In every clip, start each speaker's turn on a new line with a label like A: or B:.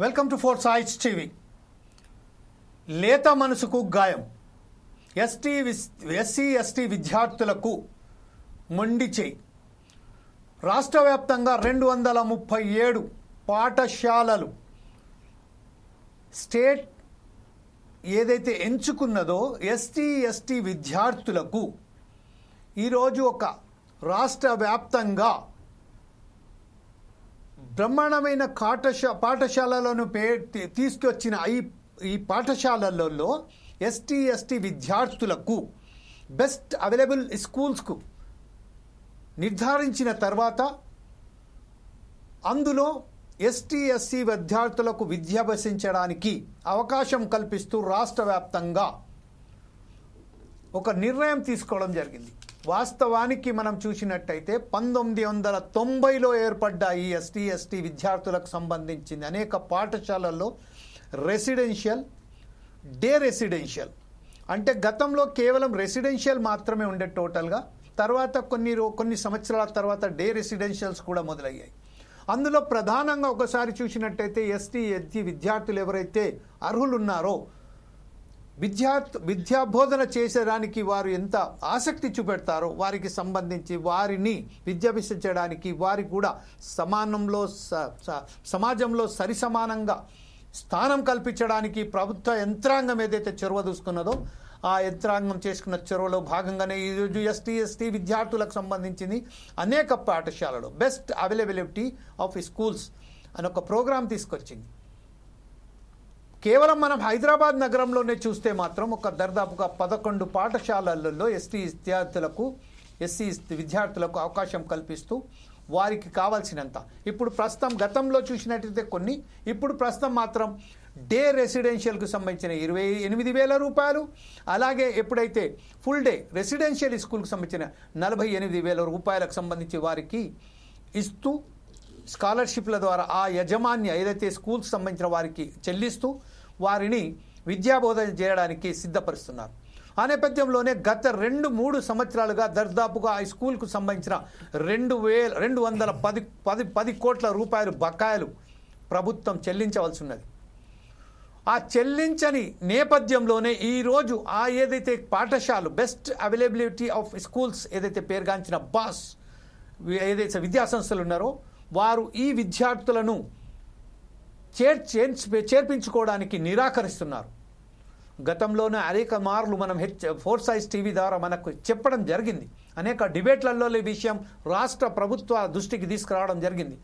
A: Welcome to four sites TV. లేత మనసుకు గాయం. ఎస్సీ ఎస్టీ విద్యార్థులకు మొండి చేయి. రాష్ట్ర వ్యాప్తంగా 237 పాఠశాలలు స్టేట్ ఏదైతే ఎంచుకున్నదో ఎస్సీ ఎస్టీ విద్యార్థులకు ఈరోజు ఒక రాష్ట్ర వ్యాప్తంగా బ్రహ్మాండమైన పాఠశాలలను తీసుకొచ్చిన ఈ పాఠశాలలలో ఎస్టీ ఎస్టీ విద్యార్థులకు బెస్ట్ అవైలబుల్ స్కూల్స్కు నిర్ధారించిన తర్వాత అందులో ఎస్టీ ఎస్సీ విద్యార్థులకు విద్యాభ్యసించడానికి అవకాశం కల్పిస్తూ రాష్ట్ర వ్యాప్తంగా ఒక నిర్ణయం తీసుకోవడం జరిగింది. వాస్తవానికి మనం చూసినట్టయితే 1990లో ఏర్పడ్డ ఈ ఎస్టీ ఎస్టీ విద్యార్థులకు సంబంధించింది అనేక పాఠశాలల్లో రెసిడెన్షియల్, డే రెసిడెన్షియల్ అంటే గతంలో కేవలం రెసిడెన్షియల్ మాత్రమే ఉండే టోటల్గా. తర్వాత కొన్ని సంవత్సరాల తర్వాత డే రెసిడెన్షియల్స్ కూడా మొదలయ్యాయి. అందులో ప్రధానంగా ఒకసారి చూసినట్టయితే ఎస్టీ ఎస్టీ విద్యార్థులు ఎవరైతే అర్హులు ఉన్నారో విద్యాబోధన చేసేదానికి వారు ఎంత ఆసక్తి చూపెడతారో వారికి సంబంధించి వారిని విద్యాభ్యసించడానికి వారికి కూడా సమాజంలో సరిసమానంగా స్థానం కల్పించడానికి ప్రభుత్వ యంత్రాంగం ఏదైతే చొరవ తీసుకున్నదో ఆ యంత్రాంగం చేసుకున్న చొరవలో భాగంగానే ఈరోజు ఎస్టీ విద్యార్థులకు సంబంధించింది అనేక పాఠశాలలు బెస్ట్ అవైలబిలిటీ ఆఫ్ స్కూల్స్ అని ఒక ప్రోగ్రాం తీసుకొచ్చింది. కేవలం మనం హైదరాబాద్ నగరంలోనే చూస్తే మాత్రం దాదాపుగా 11 పాఠశాలలలో ఎస్సీ విద్యార్థులకు అవకాశం కల్పిస్తూ వారికి కావాల్సినంత ఇప్పుడు ప్రస్తుతం గతంలో చూసినట్టయితే ఇప్పుడు ప్రస్తుతం మాత్రం డే రెసిడెన్షియల్కు సంబంధించిన 28,000 రూపాయలు, అలాగే ఎప్పుడైతే ఫుల్ డే రెసిడెన్షియల్ స్కూల్కి సంబంధించిన 48,000 రూపాయలకు సంబంధించి వారికి ఇస్తూ స్కాలర్షిప్ల ద్వారా ఆ యాజమాన్య ఏదైతే స్కూల్కి సంబంధించిన వారికి చెల్లిస్తూ వారిని విద్యాబోధన చేయడానికి సిద్ధపరుస్తున్నారు. ఆ నేపథ్యంలోనే గత 2-3 సంవత్సరాలుగా దాదాపుగా ఆ స్కూల్కు సంబంధించిన 2,110 కోట్ల రూపాయలు బకాయిలు ప్రభుత్వం చెల్లించవలసి ఉన్నది. ఆ చెల్లించని నేపథ్యంలోనే ఈరోజు ఆ ఏదైతే పాఠశాలలు బెస్ట్ అవైలబిలిటీ ఆఫ్ స్కూల్స్ ఏదైతే పేరుగాంచిన బాస్ ఏదైతే విద్యాసంస్థలు ఉన్నారో వారు ఈ విద్యార్థులను చేర్పించుకోవడానికి నిరాకరిస్తున్నారు. గతంలోనే అనేక మార్లు మనం ఫోర్ సైజ్ టీవీ ద్వారా మనకు చెప్పడం జరిగింది. అనేక డిబేట్లలో ఈ విషయం రాష్ట్ర ప్రభుత్వ దృష్టికి తీసుకురావడం జరిగింది.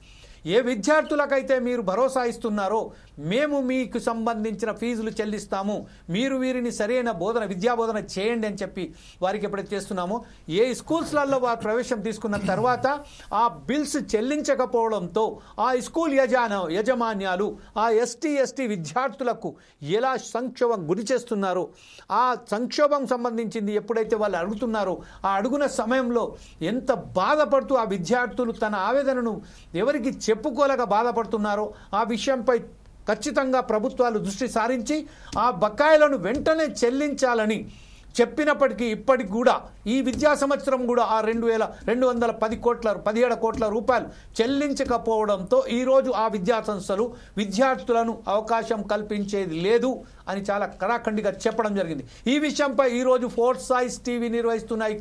A: ఏ విద్యార్థులకైతే మీరు భరోసా ఇస్తున్నారో మేము మీకు సంబంధించిన ఫీజులు చెల్లిస్తాము, మీరు వీరిని సరైన విద్యాబోధన చేయండి అని చెప్పి వారికి ఎప్పుడైతే చేస్తున్నామో ఏ స్కూల్స్లలో వారు ప్రవేశం తీసుకున్న తర్వాత ఆ బిల్స్ చెల్లించకపోవడంతో ఆ స్కూల్ యజమాన్యాలు ఆ ఎస్టీ విద్యార్థులకు ఎలా సంక్షోభం గురి చేస్తున్నారో ఆ సంక్షోభం సంబంధించింది ఎప్పుడైతే వాళ్ళు అడుగుతున్నారో ఆ అడుగున సమయంలో ఎంత బాధపడుతూ ఆ విద్యార్థులు తన ఆవేదనను ఎవరికి చెప్పుకోలేక బాధపడుతున్నారో ఆ విషయంపై ఖచ్చితంగా ప్రభుత్వాలు దృష్టి సారించి ఆ బకాయిలను వెంటనే చెల్లించాలని చెప్పినప్పటికీ ఇప్పటికి కూడా ఈ విద్యా సంవత్సరం కూడా ఆ 17 కోట్ల రూపాయలు చెల్లించకపోవడంతో ఈరోజు ఆ విద్యా సంస్థలు విద్యార్థులను అవకాశం కల్పించేది లేదు అని చాలా కరాఖండిగా చెప్పడం జరిగింది. ఈ విషయంపై ఈరోజు ఫోర్ సైజ్ టీవీ నిర్వహిస్తున్న ఈ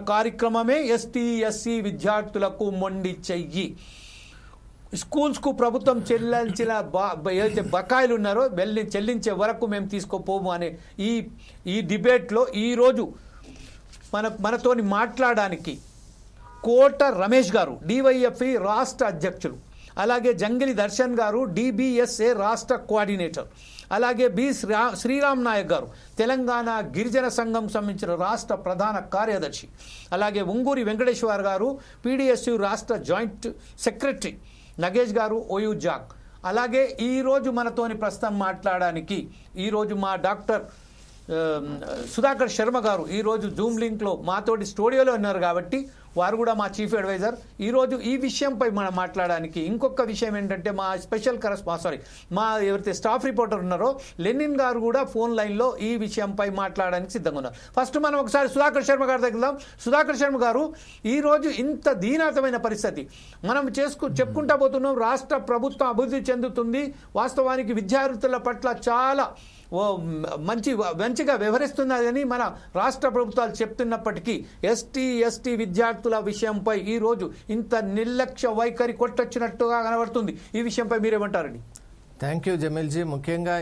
A: కార్యక్రమమే ఎస్టీ ఎస్సీ విద్యార్థులకు మొండి చెయ్యి. స్కూల్స్కు ప్రభుత్వం చెల్లించిన ఏదైతే బకాయిలు ఉన్నారో చెల్లించే వరకు మేము తీసుకోపోము అనే ఈ డిబేట్లో ఈరోజు మనతోని మాట్లాడడానికి కోట రమేష్ గారు డివైఎఫ్ఈ రాష్ట్ర అధ్యక్షులు, అలాగే జంగిలి దర్శన్ గారు డిబిఎస్ఏ రాష్ట్ర కోఆర్డినేటర్, అలాగే శ్రీరామ్ నాయక్ గారు తెలంగాణ గిరిజన సంఘం సంబంధించిన రాష్ట్ర ప్రధాన కార్యదర్శి, అలాగే ఉంగూరి వెంకటేశ్వర్ గారు పీడిఎస్యు రాష్ట్ర జాయింట్ సెక్రటరీ, నగేష్ గారు ఓయూ జాక్, అలాగే ఈరోజు మనతోని ప్రస్తుతం మాట్లాడడానికి ఈరోజు మా డాక్టర్ సుధాకర్ శర్మ గారు ఈరోజు జూమ్ లింక్లో మాతోటి స్టూడియోలో ఉన్నారు కాబట్టి వారు కూడా మా చీఫ్ అడ్వైజర్. ఈరోజు ఈ విషయంపై మనం మాట్లాడడానికి ఇంకొక విషయం ఏంటంటే మా స్పెషల్ మా ఎవరైతే స్టాఫ్ రిపోర్టర్ ఉన్నారో లెనిన్ గారు కూడా ఫోన్ లైన్లో ఈ విషయంపై మాట్లాడడానికి సిద్ధంగా ఉన్నారు. ఫస్ట్ మనం ఒకసారి సుధాకర్ శర్మ గారి దగ్గర వెళ్దాం. సుధాకర్ శర్మ గారు, ఈరోజు ఇంత దీనాతమైన పరిస్థితి మనం చెప్పుకుంటా పోతున్నాం. రాష్ట్ర ప్రభుత్వం అభివృద్ధి చెందుతుంది, వాస్తవానికి విద్యార్థుల పట్ల చాలా మంచిగా వ్యవహరిస్తున్నదని మన రాష్ట్ర ప్రభుత్వాలు చెప్తున్నప్పటికీ ఎస్టీ విద్యార్థుల విషయంపై ఈరోజు ఇంత నిర్లక్ష్య వైఖరి కొట్టొచ్చినట్టుగా కనబడుతుంది. ఈ విషయంపై మీరేమంటారండి?
B: Thank you జమీల్జీ. ముఖ్యంగా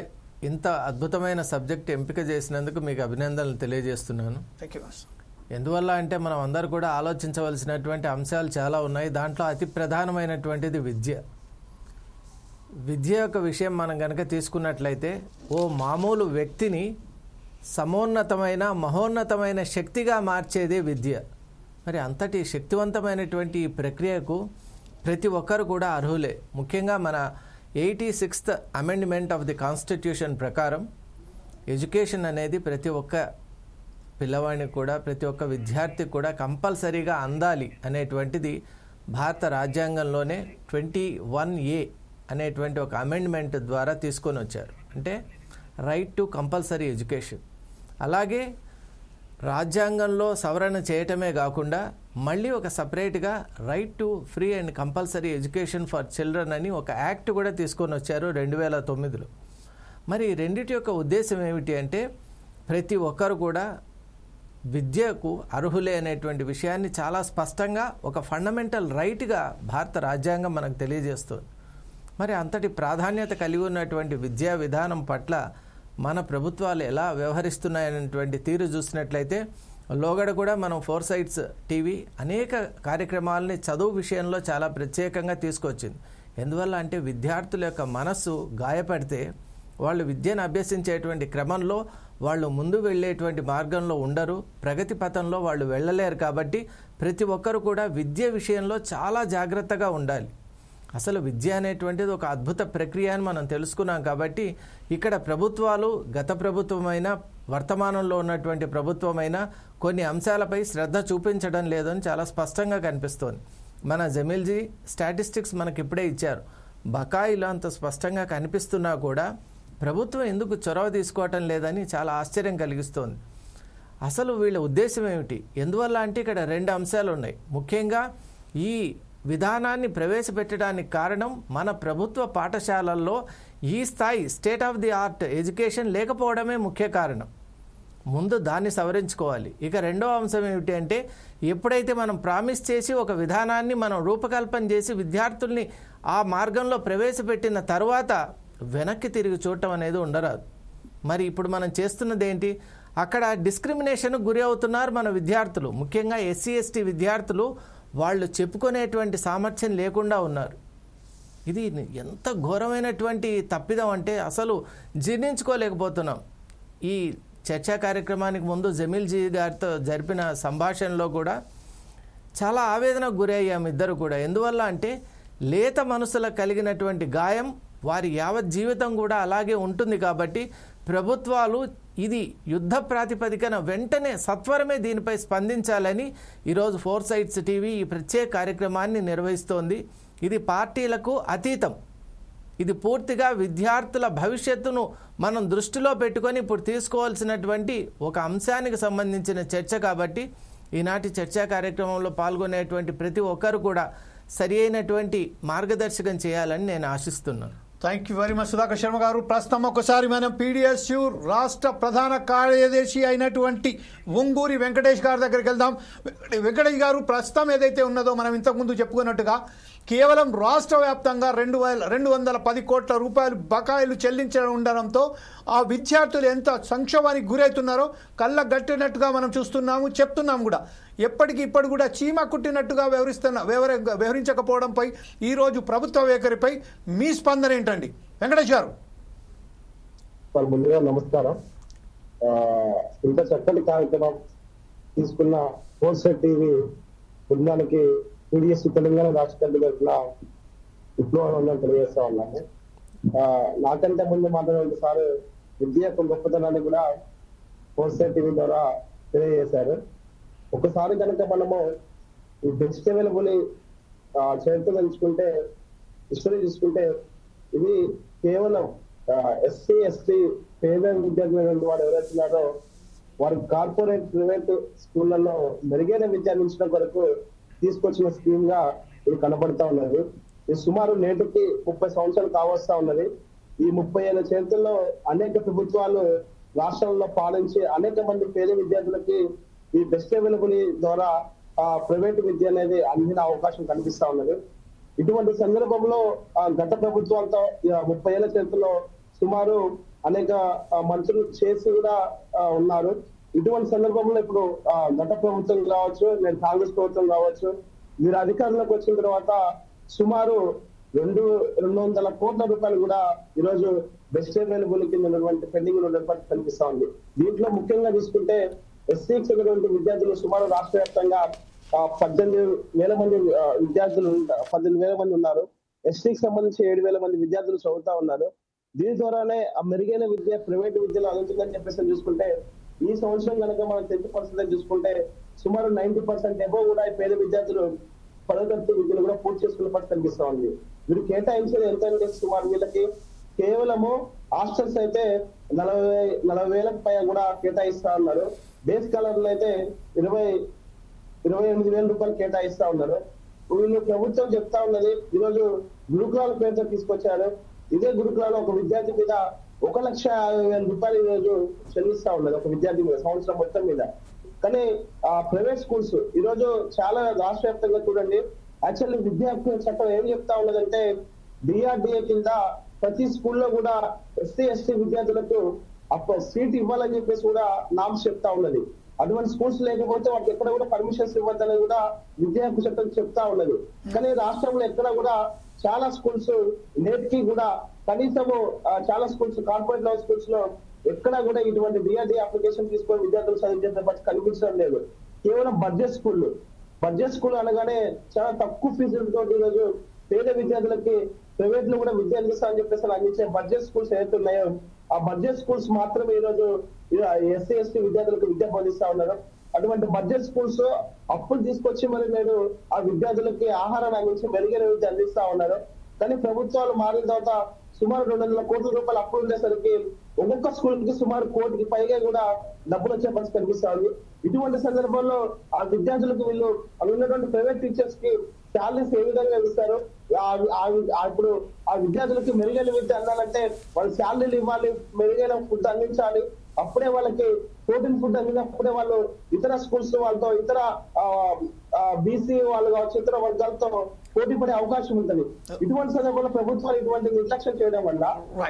B: ఇంత అద్భుతమైన సబ్జెక్ట్ ఎంపిక చేసినందుకు మీకు అభినందనలు తెలియజేస్తున్నాను.
A: Thank you.
B: ఎందువల్ల అంటే మనం అందరూ కూడా ఆలోచించవలసినటువంటి అంశాలు చాలా ఉన్నాయి. దాంట్లో అతి ప్రధానమైనటువంటిది విద్య. విద్య యొక్క విషయం మనం కనుక తీసుకున్నట్లయితే ఓ మామూలు వ్యక్తిని సమోన్నతమైన మహోన్నతమైన శక్తిగా మార్చేదే విద్య. మరి అంతటి శక్తివంతమైనటువంటి ఈ ప్రక్రియకు ప్రతి ఒక్కరు కూడా అర్హులే. ముఖ్యంగా మన 86th amendment of the constitution ప్రకారం ఎడ్యుకేషన్ అనేది ప్రతి ఒక్క పిల్లవాడికి కూడా, ప్రతి ఒక్క విద్యార్థికి కూడా కంపల్సరీగా అందాలి అనేటువంటిది భారత రాజ్యాంగంలోనే 21A అనేటువంటి ఒక అమెండ్మెంట్ ద్వారా తీసుకొని వచ్చారు. అంటే రైట్ టు కంపల్సరీ ఎడ్యుకేషన్. అలాగే రాజ్యాంగంలో సవరణ చేయటమే కాకుండా మళ్ళీ ఒక సపరేట్గా right to free and compulsory education for children అని ఒక యాక్ట్ కూడా తీసుకొని వచ్చారు 2009లో. మరి రెండిటి యొక్క ఉద్దేశం ఏమిటి అంటే ప్రతి ఒక్కరు కూడా విద్యకు అర్హులే అనేటువంటి విషయాన్ని చాలా స్పష్టంగా ఒక ఫండమెంటల్ రైట్గా భారత రాజ్యాంగం మనకు తెలియజేస్తుంది. మరి అంతటి ప్రాధాన్యత కలిగి ఉన్నటువంటి విద్యా విధానం పట్ల మన ప్రభుత్వాలు ఎలా వ్యవహరిస్తున్నాయనేటువంటి తీరు చూసినట్లయితే లోగడ కూడా మనం ఫోర్సైట్స్ టీవీ అనేక కార్యక్రమాలని చదువు విషయంలో చాలా ప్రత్యేకంగా తీసుకొచ్చింది. ఎందువల్ల అంటే విద్యార్థుల యొక్క మనస్సు గాయపడితే వాళ్ళు విద్యను అభ్యసించేటువంటి క్రమంలో వాళ్ళు ముందు వెళ్ళేటువంటి మార్గంలో ఉండరు, ప్రగతి పథంలో వాళ్ళు వెళ్ళలేరు. కాబట్టి ప్రతి ఒక్కరు కూడా విద్య విషయంలో చాలా జాగ్రత్తగా ఉండాలి. అసలు విద్య అనేటువంటిది ఒక అద్భుత ప్రక్రియ అని మనం తెలుసుకున్నాం. కాబట్టి ఇక్కడ ప్రభుత్వాలు, గత ప్రభుత్వమైనా వర్తమానంలో ఉన్నటువంటి ప్రభుత్వమైనా కొన్ని అంశాలపై శ్రద్ధ చూపించడం లేదని చాలా స్పష్టంగా కనిపిస్తోంది. మన జమీల్జీ స్టాటిస్టిక్స్ మనకి ఇప్పుడే ఇచ్చారు. బకాయిలు అంత స్పష్టంగా కనిపిస్తున్నా కూడా ప్రభుత్వం ఎందుకు చొరవ తీసుకోవటం లేదని చాలా ఆశ్చర్యం కలిగిస్తోంది. అసలు వీళ్ళ ఉద్దేశం ఏమిటి? ఎందువల్ల అంటే ఇక్కడ 2 అంశాలు ఉన్నాయి. ముఖ్యంగా ఈ విధానాన్ని ప్రవేశపెట్టడానికి కారణం మన ప్రభుత్వ పాఠశాలల్లో ఈ స్థాయి state of the art education లేకపోవడమే ముఖ్య కారణం. ముందు దాన్ని సవరించుకోవాలి. ఇక రెండో అంశం ఏమిటి అంటే ఎప్పుడైతే మనం ప్రామిస్ చేసి ఒక విధానాన్ని మనం రూపకల్పన చేసి విద్యార్థుల్ని ఆ మార్గంలో ప్రవేశపెట్టిన తర్వాత వెనక్కి తిరిగి చూడటం అనేది ఉండరాదు. మరి ఇప్పుడు మనం చేస్తున్నది ఏంటి? అక్కడ డిస్క్రిమినేషన్కు గురి అవుతున్నారు మన విద్యార్థులు. ముఖ్యంగా SC/ST విద్యార్థులు వాళ్ళు చెప్పుకునేటువంటి సామర్థ్యం లేకుండా ఉన్నారు. ఇది ఎంత ఘోరమైనటువంటి తప్పిదం అంటే అసలు జీర్ణించుకోలేకపోతున్నాం. ఈ చర్చా కార్యక్రమానికి ముందు జమీల్జీ గారితో జరిపిన సంభాషణలో కూడా చాలా ఆవేదనకు గురయ్యాము ఇద్దరు కూడా. ఎందువల్ల అంటే లేత మనసులకు కలిగినటువంటి గాయం వారి యావత్ జీవితం కూడా అలాగే ఉంటుంది. కాబట్టి ప్రభుత్వాలు ఇది యుద్ధ ప్రాతిపదికన వెంటనే సత్వరమే దీనిపై స్పందించాలని ఈరోజు ఫోర్సైట్స్ టీవీ ఈ ప్రత్యేక కార్యక్రమాన్ని నిర్వహిస్తోంది. ఇది పార్టీలకు అతీతం. ఇది పూర్తిగా విద్యార్థుల భవిష్యత్తును మనం దృష్టిలో పెట్టుకొని ఇప్పుడు తీసుకోవాల్సినటువంటి ఒక అంశానికి సంబంధించిన చర్చ. కాబట్టి ఈనాటి చర్చా కార్యక్రమంలో పాల్గొనేటువంటి ప్రతి ఒక్కరు కూడా సరి అయినటువంటి మార్గదర్శకం చేయాలని నేను ఆశిస్తున్నాను.
A: Thank you very much Sudhakar Sharma గారు. ప్రస్తుతం ఒకసారి మనం PDSU రాష్ట్ర ప్రధాన కార్యదర్శి అయినటువంటి ఉంగూరి వెంకటేష్ గారి దగ్గరికి వెళ్దాం. వెంకటేష్ గారు, ప్రస్తుతం ఏదైతే ఉన్నదో మనం ఇంతకుముందు చెప్పుకున్నట్టుగా కేవలం రాష్ట్ర వ్యాప్తంగా 210 కోట్ల రూపాయలు బకాయిలు చెల్లించడం ఉండడంతో ఆ విద్యార్థులు ఎంత సంక్షోభానికి గురవుతున్నారో కళ్ళ గట్టినట్టుగా మనం చూస్తున్నాము, చెప్తున్నాము కూడా. ఎప్పటికిప్పుడు కూడా చీమ కుట్టినట్టుగా వ్యవహరించకపోవడంపై ఈరోజు ప్రభుత్వ వైఖరిపై మీ స్పందన ఏంటండి వెంకటేష్ గారు?
C: ముందుగా నమస్కారం. ఇంత చక్కటి కార్యక్రమం తీసుకున్న ఫోర్సైట్ టీవీ బృందానికి PDSU తెలంగాణ రాష్ట్ర కమిటీ తరఫున విప్లవం తెలియజేస్తా ఉన్నాను. నాకంటే ముందు మాత్రం సార్ విద్య యొక్క గొప్పతనాన్ని కూడా ఫోర్సైట్ టీవీ ద్వారా తెలియజేశారు. ఒకసారి కనుక మనము ఈ బెస్ట్ అవైలబుల్ చరిత్ర తెలుసుకుంటే, హిస్టరీ చూసుకుంటే, ఇది కేవలం ఎస్సీ ఎస్టీ పేద విద్యార్థులు వారు ఎవరైతే ఉన్నారో వారి కార్పొరేట్ ప్రైవేట్ స్కూళ్లలో మెరుగైన విద్య అందించడం కొరకు తీసుకొచ్చిన స్కీమ్ గా ఇది కనబడతా ఉన్నది. ఇది సుమారు నేటికి 30 సంవత్సరాలు కావస్తా ఉన్నది. ఈ 30 ఏళ్ల చరిత్రలో అనేక ప్రభుత్వాలు రాష్ట్రంలో పాలించి అనేక మంది పేద విద్యార్థులకి ఈ బెస్ట్ అవైలబుల్ ద్వారా ప్రైవేట్ విద్య అనేది అందిన అవకాశం కనిపిస్తా ఉన్నది. ఇటువంటి సందర్భంలో గత ప్రభుత్వాలతో 30 ఏళ్ల చరిత్రలో సుమారు అనేక మంత్రులు చేసి కూడా ఉన్నారు. ఇటువంటి సందర్భంలో ఇప్పుడు గత ప్రభుత్వం కావచ్చు, నేను కాంగ్రెస్ ప్రభుత్వం కావచ్చు, మీరు అధికారంలోకి వచ్చిన తర్వాత సుమారు 200 కోట్ల రూపాయలు కూడా ఈరోజు బెస్ట్ అవైలబుల్ కింద ఉన్నటువంటి పెండింగ్ ఉన్నటువంటి కనిపిస్తా ఉంది. దీంట్లో ముఖ్యంగా తీసుకుంటే ఎస్సీకి చెందినటువంటి విద్యార్థులు సుమారు రాష్ట్ర వ్యాప్తంగా 18,000 మంది విద్యార్థులు 18,000 మంది ఉన్నారు. ఎస్టీకి సంబంధించి 7,000 మంది విద్యార్థులు చదువుతా ఉన్నారు. దీని ద్వారానే ఆ మెరుగైన విద్య ప్రైవేట్ విద్యలో అందుతుందని చెప్పేసి చూసుకుంటే, ఈ సంవత్సరం కనుక మనం 10% చూసుకుంటే సుమారు 90% ఎబో కూడా ఈ పేద విద్యార్థులు 10వ తరగతి విద్యను కూడా పూర్తి చేసుకున్న పరిస్థితి కనిపిస్తా ఉంది. వీరు కేటాయించేది ఎంత అంటే సుమారు వీళ్ళకి కేవలము హాస్టల్స్ అయితే 40,000కు పైగా కూడా కేటాయిస్తా ఉన్నారు. డే స్కాలర్లు అయితే 28,000 రూపాయలు కేటాయిస్తా ఉన్నారు. వీళ్ళు ప్రభుత్వం చెప్తా ఉన్నది ఈరోజు గురుకులాల పేరుతో తీసుకొచ్చారు. ఇదే గురుకులాలో ఒక విద్యార్థి మీద 1,50,000 రూపాయలు ఈరోజు చెల్లిస్తా ఉన్నది ఒక విద్యార్థి మీద సంవత్సరం మొత్తం మీద. కానీ ప్రైవేట్ స్కూల్స్ ఈరోజు చాలా రాష్ట్ర వ్యాప్తంగా చూడండి, యాక్చువల్లీ విద్యా హక్కు చట్టం ఏం చెప్తా ఉన్నదంటే డిఆర్డిఏ కింద ప్రతి స్కూల్లో కూడా ఎస్సీ ఎస్టీ విద్యార్థులకు సీట్ ఇవ్వాలని చెప్పేసి కూడా నామ్స్ చెప్తా ఉన్నది. అటువంటి స్కూల్స్ లేకపోతే వాటికి ఎక్కడ కూడా పర్మిషన్స్ ఇవ్వద్దని కూడా విద్యా హక్కు చట్టం చెప్తా ఉన్నది. కానీ రాష్ట్రంలో ఎక్కడ కూడా చాలా స్కూల్స్ నేటికి కూడా కనీసము చాలా స్కూల్స్ కార్పొరేట్ లెవెల్ స్కూల్స్ లో ఎక్కడ కూడా ఇటువంటి డిఆర్డీ అప్లికేషన్ తీసుకొని విద్యార్థులు చదివించే పరిస్థితి కనిపించడం లేదు. కేవలం బడ్జెట్ స్కూల్ అనగానే చాలా తక్కువ ఫీజులతో ఈరోజు పేద విద్యార్థులకి ప్రైవేట్ లో కూడా విద్య అందిస్తామని చెప్పేసి అందించే బడ్జెట్ స్కూల్స్ ఏదైతే ఉన్నాయో ఆ బడ్జెట్ స్కూల్స్ మాత్రమే ఈరోజు ఎస్సీ ఎస్టీ విద్యార్థులకు విద్య బోధిస్తా ఉన్నారు. అటువంటి బడ్జెట్ స్కూల్స్ అప్పులు తీసుకొచ్చి మరి నేను ఆ విద్యార్థులకి ఆహారాన్ని అందించి మెరుగైన విద్య అందిస్తా ఉన్నారు. కానీ ప్రభుత్వాలు మారిన తర్వాత సుమారు 200 కోట్ల రూపాయలు అప్పులు ఉండేసరికి ఒక్కొక్క స్కూల్ కి సుమారు 1 కోటికి పైగా కూడా డబ్బులు వచ్చే పరిస్థితి కనిపిస్తా ఉంది. ఇటువంటి సందర్భంలో ఆ విద్యార్థులకు వీళ్ళు అవి ఉన్నటువంటి ప్రైవేట్ టీచర్స్ కి శాలరీస్ ఏ విధంగా ఇస్తారు, ఇప్పుడు ఆ విద్యార్థులకి మెరుగైన విద్య అందాలంటే వాళ్ళు శాలరీలు ఇవ్వాలి, మెరుగైన ఫుడ్ అందించాలి. అప్పుడే వాళ్ళకి ప్రోటీన్ ఫుడ్ అందినప్పుడే వాళ్ళు ఇతర స్కూల్స్ వాళ్ళతో ఇతర బీసీ వాళ్ళు కావచ్చు ఇతర వర్గాలతో పోటీ పడే అవకాశం ఉంటుంది. ఇటువంటి సందర్భంలో ప్రభుత్వాలు ఇటువంటి నిర్లక్ష్యం చేయడం వల్ల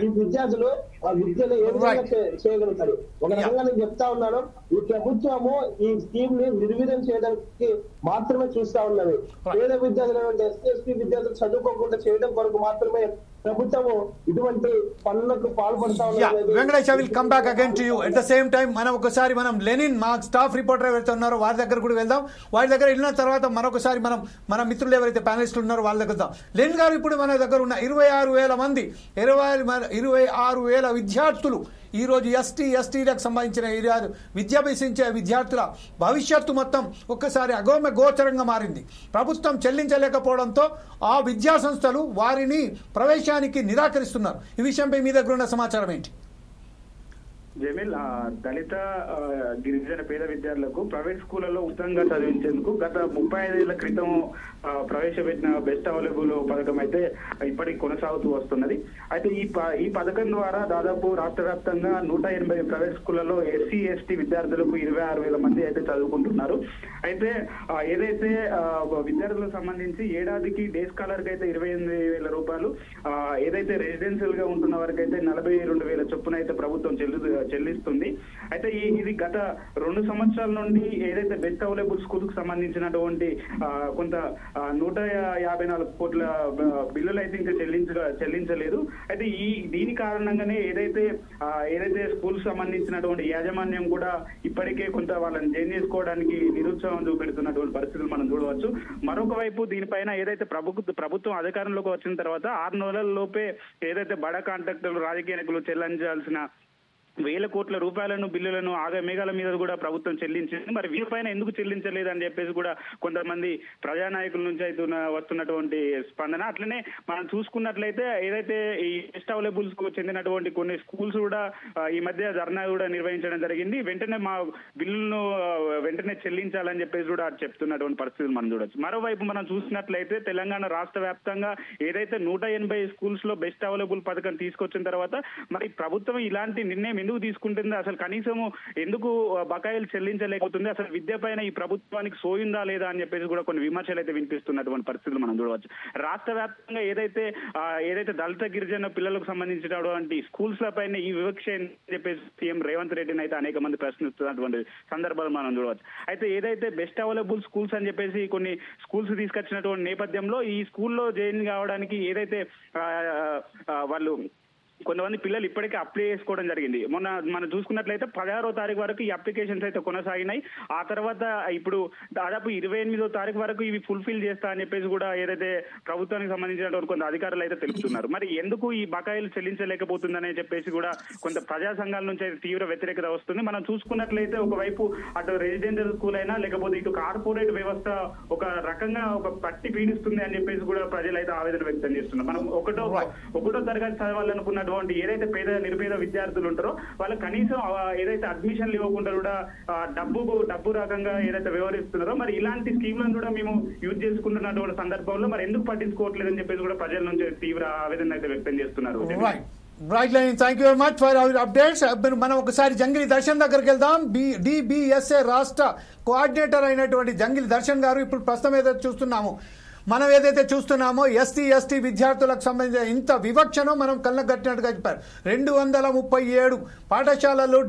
C: ఈ విద్యార్థులు ఆ విద్యను ఏ విధంగా చేయగలుగుతారు. ఒక రకంగా నేను చెప్తా ఉన్నాను, ఈ ప్రభుత్వము ఈ స్కీమ్ ని నిర్వీర్యం చేయడానికి మాత్రమే చూస్తా ఉన్నది. పేద విద్యార్థులు ఎస్సీ ఎస్టీ విద్యార్థులు చదువుకోకుండా చేయడం కొరకు మాత్రమే ప్రభుత్వము ఇటువంటి పనులకు పాల్పడతా ఉన్నది.
A: Venkatesh, I will come back again to you. At the same time ఒకసారి మనం లెనిన్ మా స్టాఫ్ రిపోర్టర్ ఎవరైతే ఉన్నారో వారి దగ్గర కూడా వెళ్దాం. వారి దగ్గర వెళ్ళిన తర్వాత మరొకసారి మన మిత్రులు ఎవరైతే ప్యానలిస్టులు ఉన్నారో వాళ్ళ దగ్గర వెళ్దాం. లెనిన్ గారు, ఇప్పుడు మన దగ్గర ఉన్న 26,000 మంది 26,000 విద్యార్థులు ఈరోజు ఎస్టీలకు సంబంధించిన విద్యాభ్యసించే విద్యార్థుల భవిష్యత్తు మొత్తం ఒక్కసారి గోచరంగా మారింది. ప్రభుత్వం చెల్లించలేకపోవడంతో ఆ విద్యా సంస్థలు వారిని ప్రవేశానికి నిరాకరిస్తున్నారు. ఈ విషయంపై మీ దగ్గర ఉన్న సమాచారం ఏంటి?
D: జమీల్, దళిత గిరిజన పేద విద్యార్థులకు ప్రైవేట్ స్కూళ్లలో ఉచితంగా చదివించేందుకు గత 35 ఏళ్ల క్రితం ప్రవేశపెట్టిన బెస్ట్ అవైలబుల్ పథకం అయితే ఇప్పటికి కొనసాగుతూ వస్తున్నది. అయితే ఈ పథకం ద్వారా దాదాపు రాష్ట్ర వ్యాప్తంగా 180 ప్రైవేట్ స్కూళ్లలో ఎస్సీ ఎస్టీ విద్యార్థులకు 26,000 మంది అయితే చదువుకుంటున్నారు. అయితే ఏదైతే విద్యార్థులకు సంబంధించి ఏడాదికి డే స్కాలర్ కి అయితే 28,000 రూపాయలు, ఏదైతే రెసిడెన్షియల్ గా ఉంటున్న వారికి అయితే 42,000 చొప్పున అయితే ప్రభుత్వం చెల్లిస్తుంది. అయితే ఇది గత 2 సంవత్సరాల నుండి ఏదైతే బెస్ట్ అవైలబుల్ స్కూల్ కు సంబంధించినటువంటి కొంత 154 కోట్ల బిల్లులు అయితే ఇంకా చెల్లించలేదు. అయితే దీని కారణంగానే ఏదైతే స్కూల్ సంబంధించినటువంటి యాజమాన్యం కూడా ఇప్పటికే కొంత వాళ్ళని జైన్ చేసుకోవడానికి నిరుత్సాహం చూపెడుతున్నటువంటి పరిస్థితులు మనం చూడవచ్చు. మరొక వైపు దీనిపైన ఏదైతే ప్రభుత్వం అధికారంలోకి వచ్చిన తర్వాత 6 నెలల లోపే ఏదైతే బడా కాంట్రాక్టర్లు రాజకీయ నాయకులు చెల్లించాల్సిన వేల కోట్ల రూపాయలను బిల్లులను మేఘాల మీద కూడా ప్రభుత్వం చెల్లించింది. మరి వీటిపైన ఎందుకు చెల్లించలేదు అని చెప్పేసి కూడా కొంతమంది ప్రజానాయకుల నుంచి అయితే వస్తున్నటువంటి స్పందన. అట్లనే మనం చూసుకున్నట్లయితే ఏదైతే ఈ బెస్ట్ అవైలబుల్స్ కు చెందినటువంటి కొన్ని స్కూల్స్ కూడా ఈ మధ్య ధర్నా కూడా నిర్వహించడం జరిగింది. వెంటనే మా బిల్లులను వెంటనే చెల్లించాలని చెప్పేసి కూడా చెప్తున్నటువంటి పరిస్థితులు మనం చూడొచ్చు. మరోవైపు మనం చూసినట్లయితే తెలంగాణ రాష్ట్ర వ్యాప్తంగా ఏదైతే 180 స్కూల్స్ లో బెస్ట్ అవైలబుల్ పథకం తీసుకొచ్చిన తర్వాత మరి ప్రభుత్వం ఇలాంటి నిర్ణయం ఎందుకు తీసుకుంటుంది, అసలు కనీసము ఎందుకు బకాయిలు చెల్లించలేకపోతుంది, అసలు విద్య పైన ఈ ప్రభుత్వానికి సోయిందా లేదా అని చెప్పేసి కూడా కొన్ని విమర్శలు అయితే వినిపిస్తున్నటువంటి పరిస్థితులు మనం చూడవచ్చు. రాష్ట్ర వ్యాప్తంగా ఏదైతే దళిత గిరిజన పిల్లలకు సంబంధించినటువంటి స్కూల్స్ పైన ఈ వివక్ష అని చెప్పేసి సీఎం రేవంత్ రెడ్డిని అయితే అనేక మంది ప్రశ్నిస్తున్నటువంటి సందర్భాలు మనం చూడవచ్చు. అయితే ఏదైతే బెస్ట్ అవైలబుల్ స్కూల్స్ అని చెప్పేసి కొన్ని స్కూల్స్ తీసుకొచ్చినటువంటి నేపథ్యంలో ఈ స్కూల్లో జాయిన్ కావడానికి ఏదైతే వాళ్ళు కొంతమంది పిల్లలు ఇప్పటికే అప్లై చేసుకోవడం జరిగింది. మొన్న మనం చూసుకున్నట్లయితే 16వ తారీఖు వరకు ఈ అప్లికేషన్స్ అయితే కొనసాగినాయి. ఆ తర్వాత ఇప్పుడు దాదాపు 28వ తారీఖు వరకు ఇవి ఫుల్ఫిల్ చేస్తా అని చెప్పేసి కూడా ఏదైతే ప్రభుత్వానికి సంబంధించినటువంటి కొంత అధికారులు అయితే తెలుపుతున్నారు. మరి ఎందుకు ఈ బకాయిలు చెల్లించలేకపోతుందని చెప్పేసి కూడా కొంత ప్రజా సంఘాల నుంచి అయితే తీవ్ర వ్యతిరేకత వస్తుంది. మనం చూసుకున్నట్లయితే ఒకవైపు అటు రెసిడెన్షియల్ స్కూల్ అయినా లేకపోతే ఇటు కార్పొరేట్ వ్యవస్థ ఒక రకంగా ఒక పట్టి పీడిస్తుంది అని చెప్పేసి కూడా ప్రజలు అయితే ఆవేదన వ్యక్తం చేస్తున్నారు. మనం ఒకటో తరగతి చదవాలనుకున్న ఏదైతే నిరుపేద విద్యార్థులు ఉంటారో వాళ్ళు కనీసం ఏదైతే అడ్మిషన్లు ఇవ్వకుండా కూడా డబ్బు రకంగా ఏదైతే వ్యవహరిస్తున్నారో మరి ఇలాంటి స్కీమ్లను కూడా మేము యూజ్ చేసుకుంటున్నటువంటి సందర్భంలో మరి ఎందుకు పట్టించుకోవట్లేదని చెప్పేసి కూడా ప్రజల నుంచి తీవ్ర ఆవేదన అయితే వ్యక్తం చేస్తున్నారు.
A: Right line, thank you very much for hour updates. మనం ఒకసారి జంగిలి దర్శన్ దగ్గరికి వెళ్దాం. DBSA రాష్ట్ర కోఆర్డినేటర్ అయినటువంటి జంగిలి దర్శన్ గారు ఇప్పుడు ప్రస్తుతం ఏదైతే చూస్తున్నామో ఎస్సీ ఎస్టీ విద్యార్థులకు సంబంధించిన ఇంత వివక్షను మనం కళ్ళగట్టినట్టుగా చెప్పారు. 237 పాఠశాలల్లో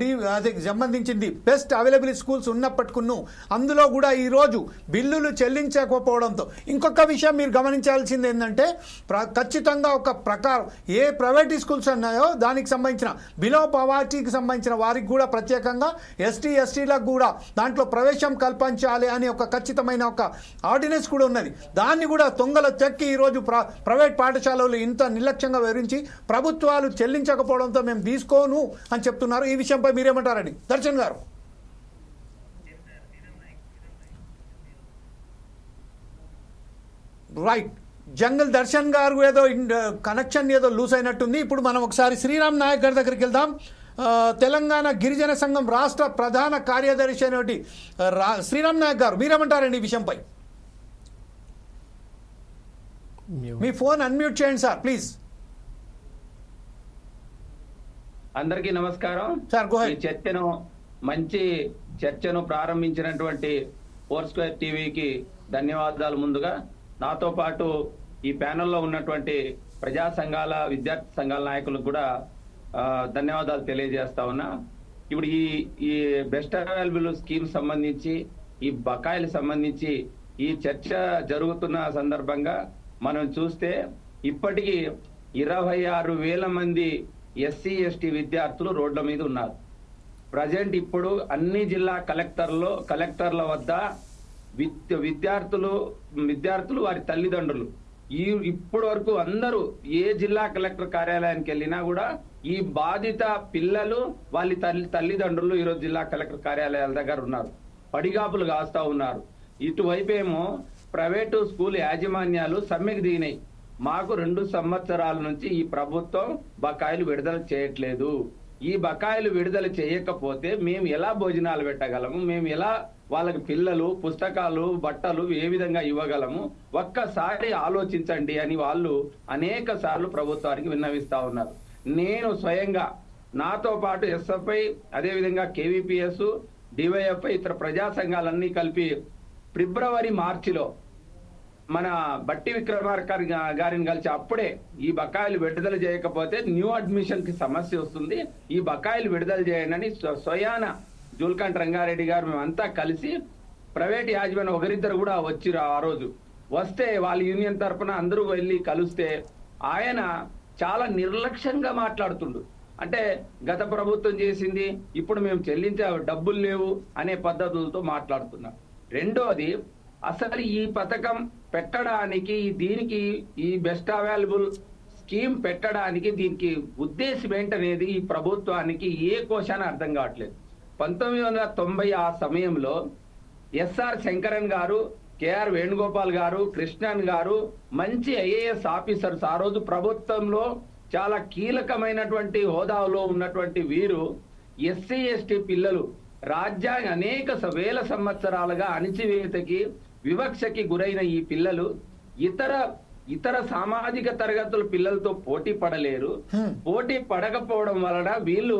A: సంబంధించింది బెస్ట్ అవైలబుల్ స్కూల్స్ ఉన్నప్పటికును అందులో కూడా ఈరోజు బిల్లులు చెల్లించకపోవడంతో ఇంకొక విషయం మీరు గమనించాల్సింది ఏంటంటే ఖచ్చితంగా ఒక ప్రకారం ఏ ప్రైవేట్ స్కూల్స్ ఉన్నాయో దానికి సంబంధించిన బిలో పవర్టీకి సంబంధించిన వారికి కూడా ప్రత్యేకంగా ఎస్టీలకు కూడా దాంట్లో ప్రవేశం కల్పించాలి అని ఒక ఖచ్చితమైన ఒక ఆర్డినెన్స్ కూడా ఉన్నది. దాన్ని కూడా తొంగల చెక్కి ఈరోజు ప్రైవేట్ పాఠశాలలు ఇంత నిర్లక్ష్యంగా వివరించి ప్రభుత్వాలు చెల్లించకపోవడంతో మేము తీసుకోను అని చెప్తున్నారు. ఈ విషయంపై మీరేమంటారండి దర్శన్ గారు? రైట్, జంగల్ దర్శన్ గారు ఏదో కనెక్షన్ ఏదో లూజ్ అయినట్టుంది. ఇప్పుడు మనం ఒకసారి శ్రీరామ్ నాయక్ గారి దగ్గరికి వెళ్దాం. తెలంగాణ గిరిజన సంఘం రాష్ట్ర ప్రధాన కార్యదర్శి అయినటువంటి శ్రీరామ్ నాయక్ గారు మీరేమంటారండి ఈ విషయంపై? మీ ఫోన్ అన్మ్యూట్ చేయండి సార్ ప్లీజ్.
E: అందరికీ నమస్కారం
A: సార్.
E: మంచి చర్చను ప్రారంభించినటువంటి ఫోర్స్క్వేర్ టీవీకి ధన్యవాదాలు. ముందుగా నాతో పాటు ఈ ప్యానెల్లో ఉన్నటువంటి ప్రజా సంఘాల విద్యార్థి సంఘాల నాయకులకు కూడా ధన్యవాదాలు తెలియజేస్తా ఉన్నా. ఇప్పుడు ఈ బెస్ట్ అవైలబుల్ స్కీమ్ సంబంధించి ఈ బకాయిలు సంబంధించి ఈ చర్చ జరుగుతున్న సందర్భంగా మనం చూస్తే ఇప్పటికీ 26,000 మంది ఎస్సీ ఎస్టీ విద్యార్థులు రోడ్ల మీద ఉన్నారు. ప్రజెంట్ ఇప్పుడు అన్ని జిల్లా కలెక్టర్ల వద్ద విద్యార్థులు వారి తల్లిదండ్రులు ఇప్పటి వరకు అందరూ ఏ జిల్లా కలెక్టర్ కార్యాలయానికి వెళ్ళినా కూడా ఈ బాధిత పిల్లలు వాళ్ళ తల్లిదండ్రులు ఈరోజు జిల్లా కలెక్టర్ కార్యాలయాల దగ్గర ఉన్నారు, పడిగాపులు కాస్తా ఉన్నారు. ఇటువైపేమో ప్రైవేటు స్కూల్ యాజమాన్యాలు సమ్మెకు దిగినాయి. మాకు 2 సంవత్సరాల నుంచి ఈ ప్రభుత్వం బకాయిలు విడుదల చేయట్లేదు. ఈ బకాయిలు విడుదల చేయకపోతే మేము ఎలా భోజనాలు పెట్టగలము, మేము ఎలా వాళ్ళకి పిల్లలు పుస్తకాలు బట్టలు ఏ విధంగా ఇవ్వగలము, ఒక్కసారి ఆలోచించండి అని వాళ్ళు అనేక సార్లు ప్రభుత్వానికి విన్నవిస్తా ఉన్నారు. నేను స్వయంగా నాతో పాటు ఎస్ఎఫ్ఐ అదేవిధంగా కేవీపీఎస్ డివైఎఫ్ఐ ఇతర ప్రజా సంఘాలన్నీ కలిపి ఫిబ్రవరి మార్చిలో మన బట్టి విక్రమార్క గారిని కలిసి అప్పుడే ఈ బకాయిలు విడుదల చేయకపోతే న్యూ అడ్మిషన్ కి సమస్య వస్తుంది, ఈ బకాయిలు విడుదల చేయండి అని స్వయాన జూల్కంఠ్ రంగారెడ్డి గారు మేమంతా కలిసి ప్రైవేట్ యాజమాన్యం ఒకరిద్దరు కూడా వచ్చిరు. ఆ రోజు వస్తే వాళ్ళ యూనియన్ తరఫున అందరూ వెళ్ళి కలిస్తే ఆయన చాలా నిర్లక్ష్యంగా మాట్లాడుతుండు. అంటే గత ప్రభుత్వం చేసింది ఇప్పుడు మేము చెల్లించే డబ్బులు లేవు అనే పద్ధతులతో మాట్లాడుతున్నారు. రెండోది, అసలు ఈ పథకం పెట్టడానికి దీనికి ఈ బెస్ట్ అవైలబుల్ స్కీమ్ పెట్టడానికి దీనికి ఉద్దేశం ఏంటనేది ఈ ప్రభుత్వానికి ఏ కోశాన అర్థం కావట్లేదు. 1990 ఆ సమయంలో ఎస్ఆర్ శంకరన్ గారు, కేఆర్ వేణుగోపాల్ గారు, కృష్ణన్ గారు మంచి ఐఏఎస్ ఆఫీసర్స్, ఆ రోజు ప్రభుత్వంలో చాలా కీలకమైనటువంటి హోదాలో ఉన్నటువంటి వీరు ఎస్సీ ఎస్టీ పిల్లలు రాజ్యాంగ అనేక వేల సంవత్సరాలుగా అణిచివేతకి వివక్షకి గురైన ఈ పిల్లలు ఇతర సామాజిక తరగతుల పిల్లలతో పోటీ పడలేరు. పోటీ పడకపోవడం వలన వీళ్ళు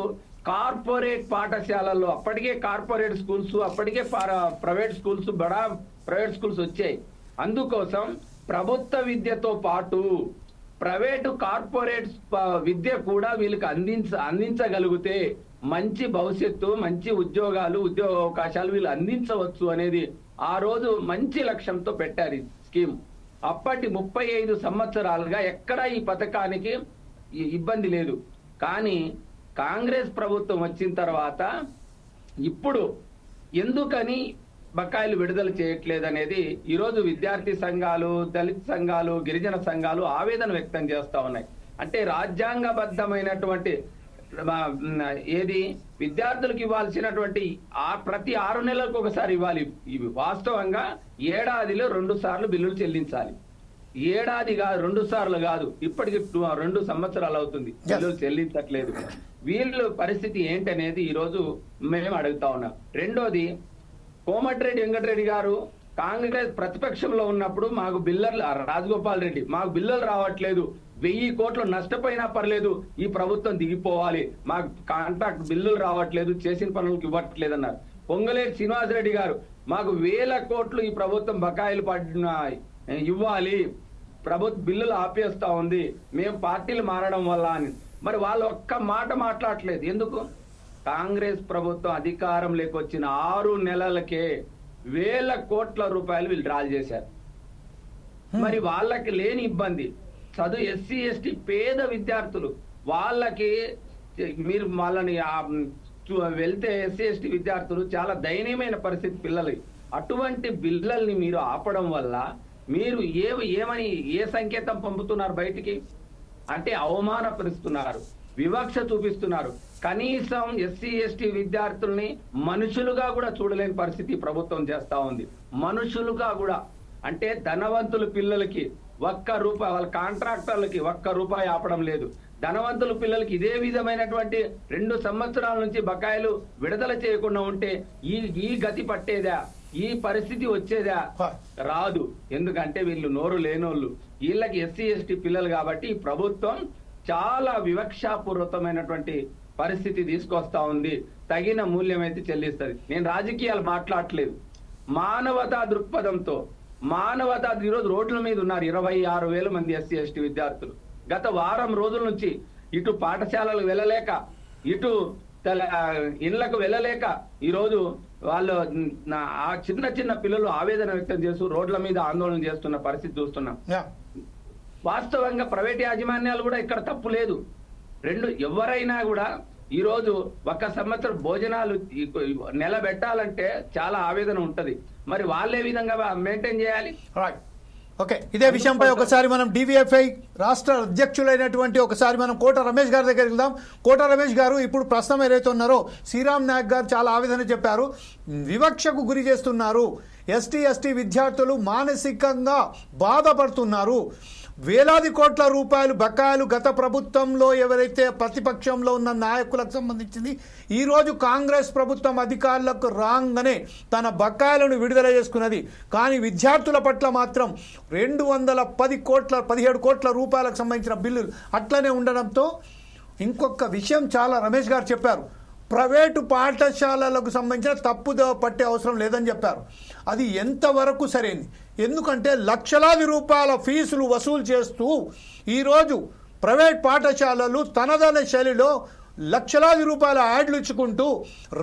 E: కార్పొరేట్ పాఠశాలల్లో, అప్పటికే కార్పొరేట్ స్కూల్స్, అప్పటికే ప్రైవేట్ స్కూల్స్, బడా ప్రైవేట్ స్కూల్స్ వచ్చాయి. అందుకోసం ప్రభుత్వ విద్యతో పాటు ప్రైవేటు కార్పొరేట్ విద్య కూడా వీళ్ళకి అందించగలిగితే మంచి భవిష్యత్తు, మంచి ఉద్యోగ అవకాశాలు వీళ్ళు అందించవచ్చు అనేది ఆ రోజు మంచి లక్ష్యంతో పెట్టారు ఈ స్కీమ్. అప్పటి 35 సంవత్సరాలుగా ఎక్కడా ఈ పథకానికి ఇబ్బంది లేదు. కానీ కాంగ్రెస్ ప్రభుత్వం వచ్చిన తర్వాత ఇప్పుడు ఎందుకని బకాయిలు విడుదల చేయట్లేదు అనేది ఈరోజు విద్యార్థి సంఘాలు, దళిత సంఘాలు, గిరిజన సంఘాలు ఆవేదన వ్యక్తం చేస్తా ఉన్నాయి. అంటే రాజ్యాంగబద్ధమైనటువంటి ఏది విద్యార్థులకు ఇవ్వాల్సినటువంటి ప్రతి 6 నెలలకు ఒకసారి ఇవ్వాలి. ఇవి వాస్తవంగా ఏడాదిలో 2 సార్లు బిల్లులు చెల్లించాలి. ఏడాది కాదు, 2 సార్లు కాదు, ఇప్పటికి 2 సంవత్సరాలు అవుతుంది బిల్లులు చెల్లించట్లేదు. వీళ్ళు పరిస్థితి ఏంటనేది ఈ రోజు మేము అడుగుతా ఉన్నాం. రెండోది, కోమటిరెడ్డి వెంకటరెడ్డి గారు కాంగ్రెస్ ప్రతిపక్షంలో ఉన్నప్పుడు మాకు బిల్లర్లు, రాజగోపాల్ రెడ్డి మాకు బిల్లులు రావట్లేదు, 1000 కోట్లు నష్టపోయినా పర్లేదు, ఈ ప్రభుత్వం దిగిపోవాలి, మాకు కాంట్రాక్ట్ బిల్లులు రావట్లేదు, చేసిన పనులకు ఇవ్వట్లేదు అన్నారు. పొంగులేటి శ్రీనివాసరెడ్డి గారు మాకు 1000 కోట్లు ఈ ప్రభుత్వం బకాయిలు ఇవ్వాలి, ప్రభుత్వ బిల్లులు ఆపేస్తా ఉంది, మేము పార్టీలు మారడం వల్ల అని. మరి వాళ్ళు ఒక్క మాట మాట్లాడలేదు. ఎందుకు? కాంగ్రెస్ ప్రభుత్వం అధికారంలోకి వచ్చిన 6 నెలలకే 1000 కోట్ల రూపాయలు వీళ్ళు డ్రా చేశారు. మరి వాళ్ళకి లేని ఇబ్బంది, చదువు ఎస్సీ ఎస్టీ పేద విద్యార్థులు, వాళ్ళకి మీరు వాళ్ళని వెళ్తే ఎస్సీ ఎస్టీ విద్యార్థులు చాలా దయనీయమైన పరిస్థితి పిల్లలు. అటువంటి బిల్లల్ని మీరు ఆపడం వల్ల మీరు ఏమని ఏ సంకేతం పంపుతున్నారు బయటికి? అంటే అవమానపరుస్తున్నారు, వివక్ష చూపిస్తున్నారు. కనీసం ఎస్సీ ఎస్టీ విద్యార్థుల్ని మనుషులుగా కూడా చూడలేని పరిస్థితి ప్రభుత్వం చేస్తా ఉంది. మనుషులుగా కూడా అంటే ధనవంతుల పిల్లలకి 1 రూపాయి, వాళ్ళ కాంట్రాక్టర్లకి 1 రూపాయి ఆపడం లేదు. ధనవంతుల పిల్లలకి ఇదే విధమైనటువంటి 2 సంవత్సరాల నుంచి బకాయిలు విడుదల చేయకుండా ఉంటే ఈ గతి పట్టేదా? ఈ పరిస్థితి వచ్చేదా? రాదు. ఎందుకంటే వీళ్ళు నోరు లేనోళ్ళు, వీళ్ళకి ఎస్సీ ఎస్టీ పిల్లలు కాబట్టి ఈ ప్రభుత్వం చాలా వివక్షాపూర్వకమైనటువంటి పరిస్థితి తీసుకొస్తా ఉంది. తగిన మూల్యం అయితే చెల్లిస్తుంది. నేను రాజకీయాలు మాట్లాడట్లేదు, మానవతా దృక్పథంతో ఈరోజు రోడ్ల మీద ఉన్నారు 26,000 మంది ఎస్సీ ఎస్టీ విద్యార్థులు. గత వారం రోజుల నుంచి ఇటు పాఠశాలలకు వెళ్ళలేక, ఇటు ఇళ్లకు వెళ్ళలేక ఈరోజు వాళ్ళు ఆ చిన్న పిల్లలు ఆవేదన వ్యక్తం చేస్తూ రోడ్ల మీద ఆందోళన చేస్తున్న పరిస్థితి చూస్తున్నాం. వాస్తవంగా ప్రైవేట్ యాజమాన్యాలు కూడా ఇక్కడ తప్పు లేదు. ఎవరైనా కూడా ఈరోజు 1 సంవత్సరం భోజనాలు నిలబెట్టాలంటే చాలా ఆవేదన ఉంటది. మరి వాళ్ళే విధంగా మెయింటైన్ చేయాలి.
A: ఓకే, ఇదే విషయంపై ఒకసారి మనం డివిఎఫ్ఐ రాష్ట్ర అధ్యక్షులైనటువంటి ఒకసారి మనం కోట రమేష్ గారి దగ్గరికి వెళ్దాం. కోట రమేష్ గారు, ఇప్పుడు ప్రస్తుతం ఏదైతే ఉన్నారో శ్రీరామ్ నాయక్ గారు చాలా ఆవేదన చెప్పారు, వివక్షకు గురి చేస్తున్నారు, ఎస్టీ విద్యార్థులు మానసికంగా బాధపడుతున్నారు, వేలాది కోట్ల రూపాయలు బకాయిలు గత ప్రభుత్వంలో ఎవరైతే ప్రతిపక్షంలో ఉన్న నాయకులకు సంబంధించింది ఈరోజు కాంగ్రెస్ ప్రభుత్వం అధికారులకు రాగానే తన బకాయిలను విడుదల చేసుకున్నది. కానీ విద్యార్థుల పట్ల మాత్రం 217 కోట్ల రూపాయలకు సంబంధించిన బిల్లులు అట్లనే ఉండడంతో ఇంకొక విషయం చాలా రమేష్ గారు చెప్పారు, ప్రైవేటు పాఠశాలలకు సంబంధించిన తప్పుదో పట్టే అవసరం లేదని చెప్పారు. అది ఎంతవరకు సరైంది? ఎందుకంటే లక్షలాది రూపాయల ఫీజులు వసూలు చేస్తూ ఈరోజు ప్రైవేట్ పాఠశాలలు తనదైన శైలిలో లక్షలాది రూపాయల యాడ్లు ఇచ్చుకుంటూ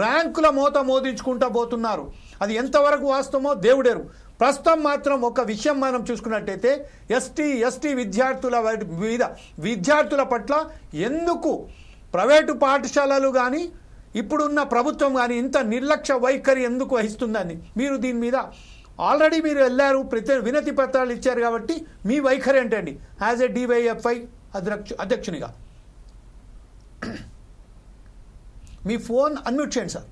A: ర్యాంకుల మోత మోదించుకుంటూ పోతున్నారు. అది ఎంతవరకు వాస్తవమో దేవుడేరు. ప్రస్తుతం మాత్రం ఒక విషయం మనం చూసుకున్నట్టయితే ఎస్టీ విద్యార్థుల పట్ల ఎందుకు ప్రైవేటు పాఠశాలలు కానీ ఇప్పుడున్న ప్రభుత్వం కానీ ఇంత నిర్లక్ష్య వైఖరి ఎందుకు వహిస్తుందని మీరు దీని మీద ఆల్రెడీ మీరు వెళ్ళారు, వినతి పత్రాలు ఇచ్చారు కాబట్టి మీ వైఖరి ఏంటండి యాజ్ ఏ డివైఎఫ్ఐ? అధ్యక్షునిగా. మీ ఫోన్ అన్మ్యూట్ చేయండి సార్.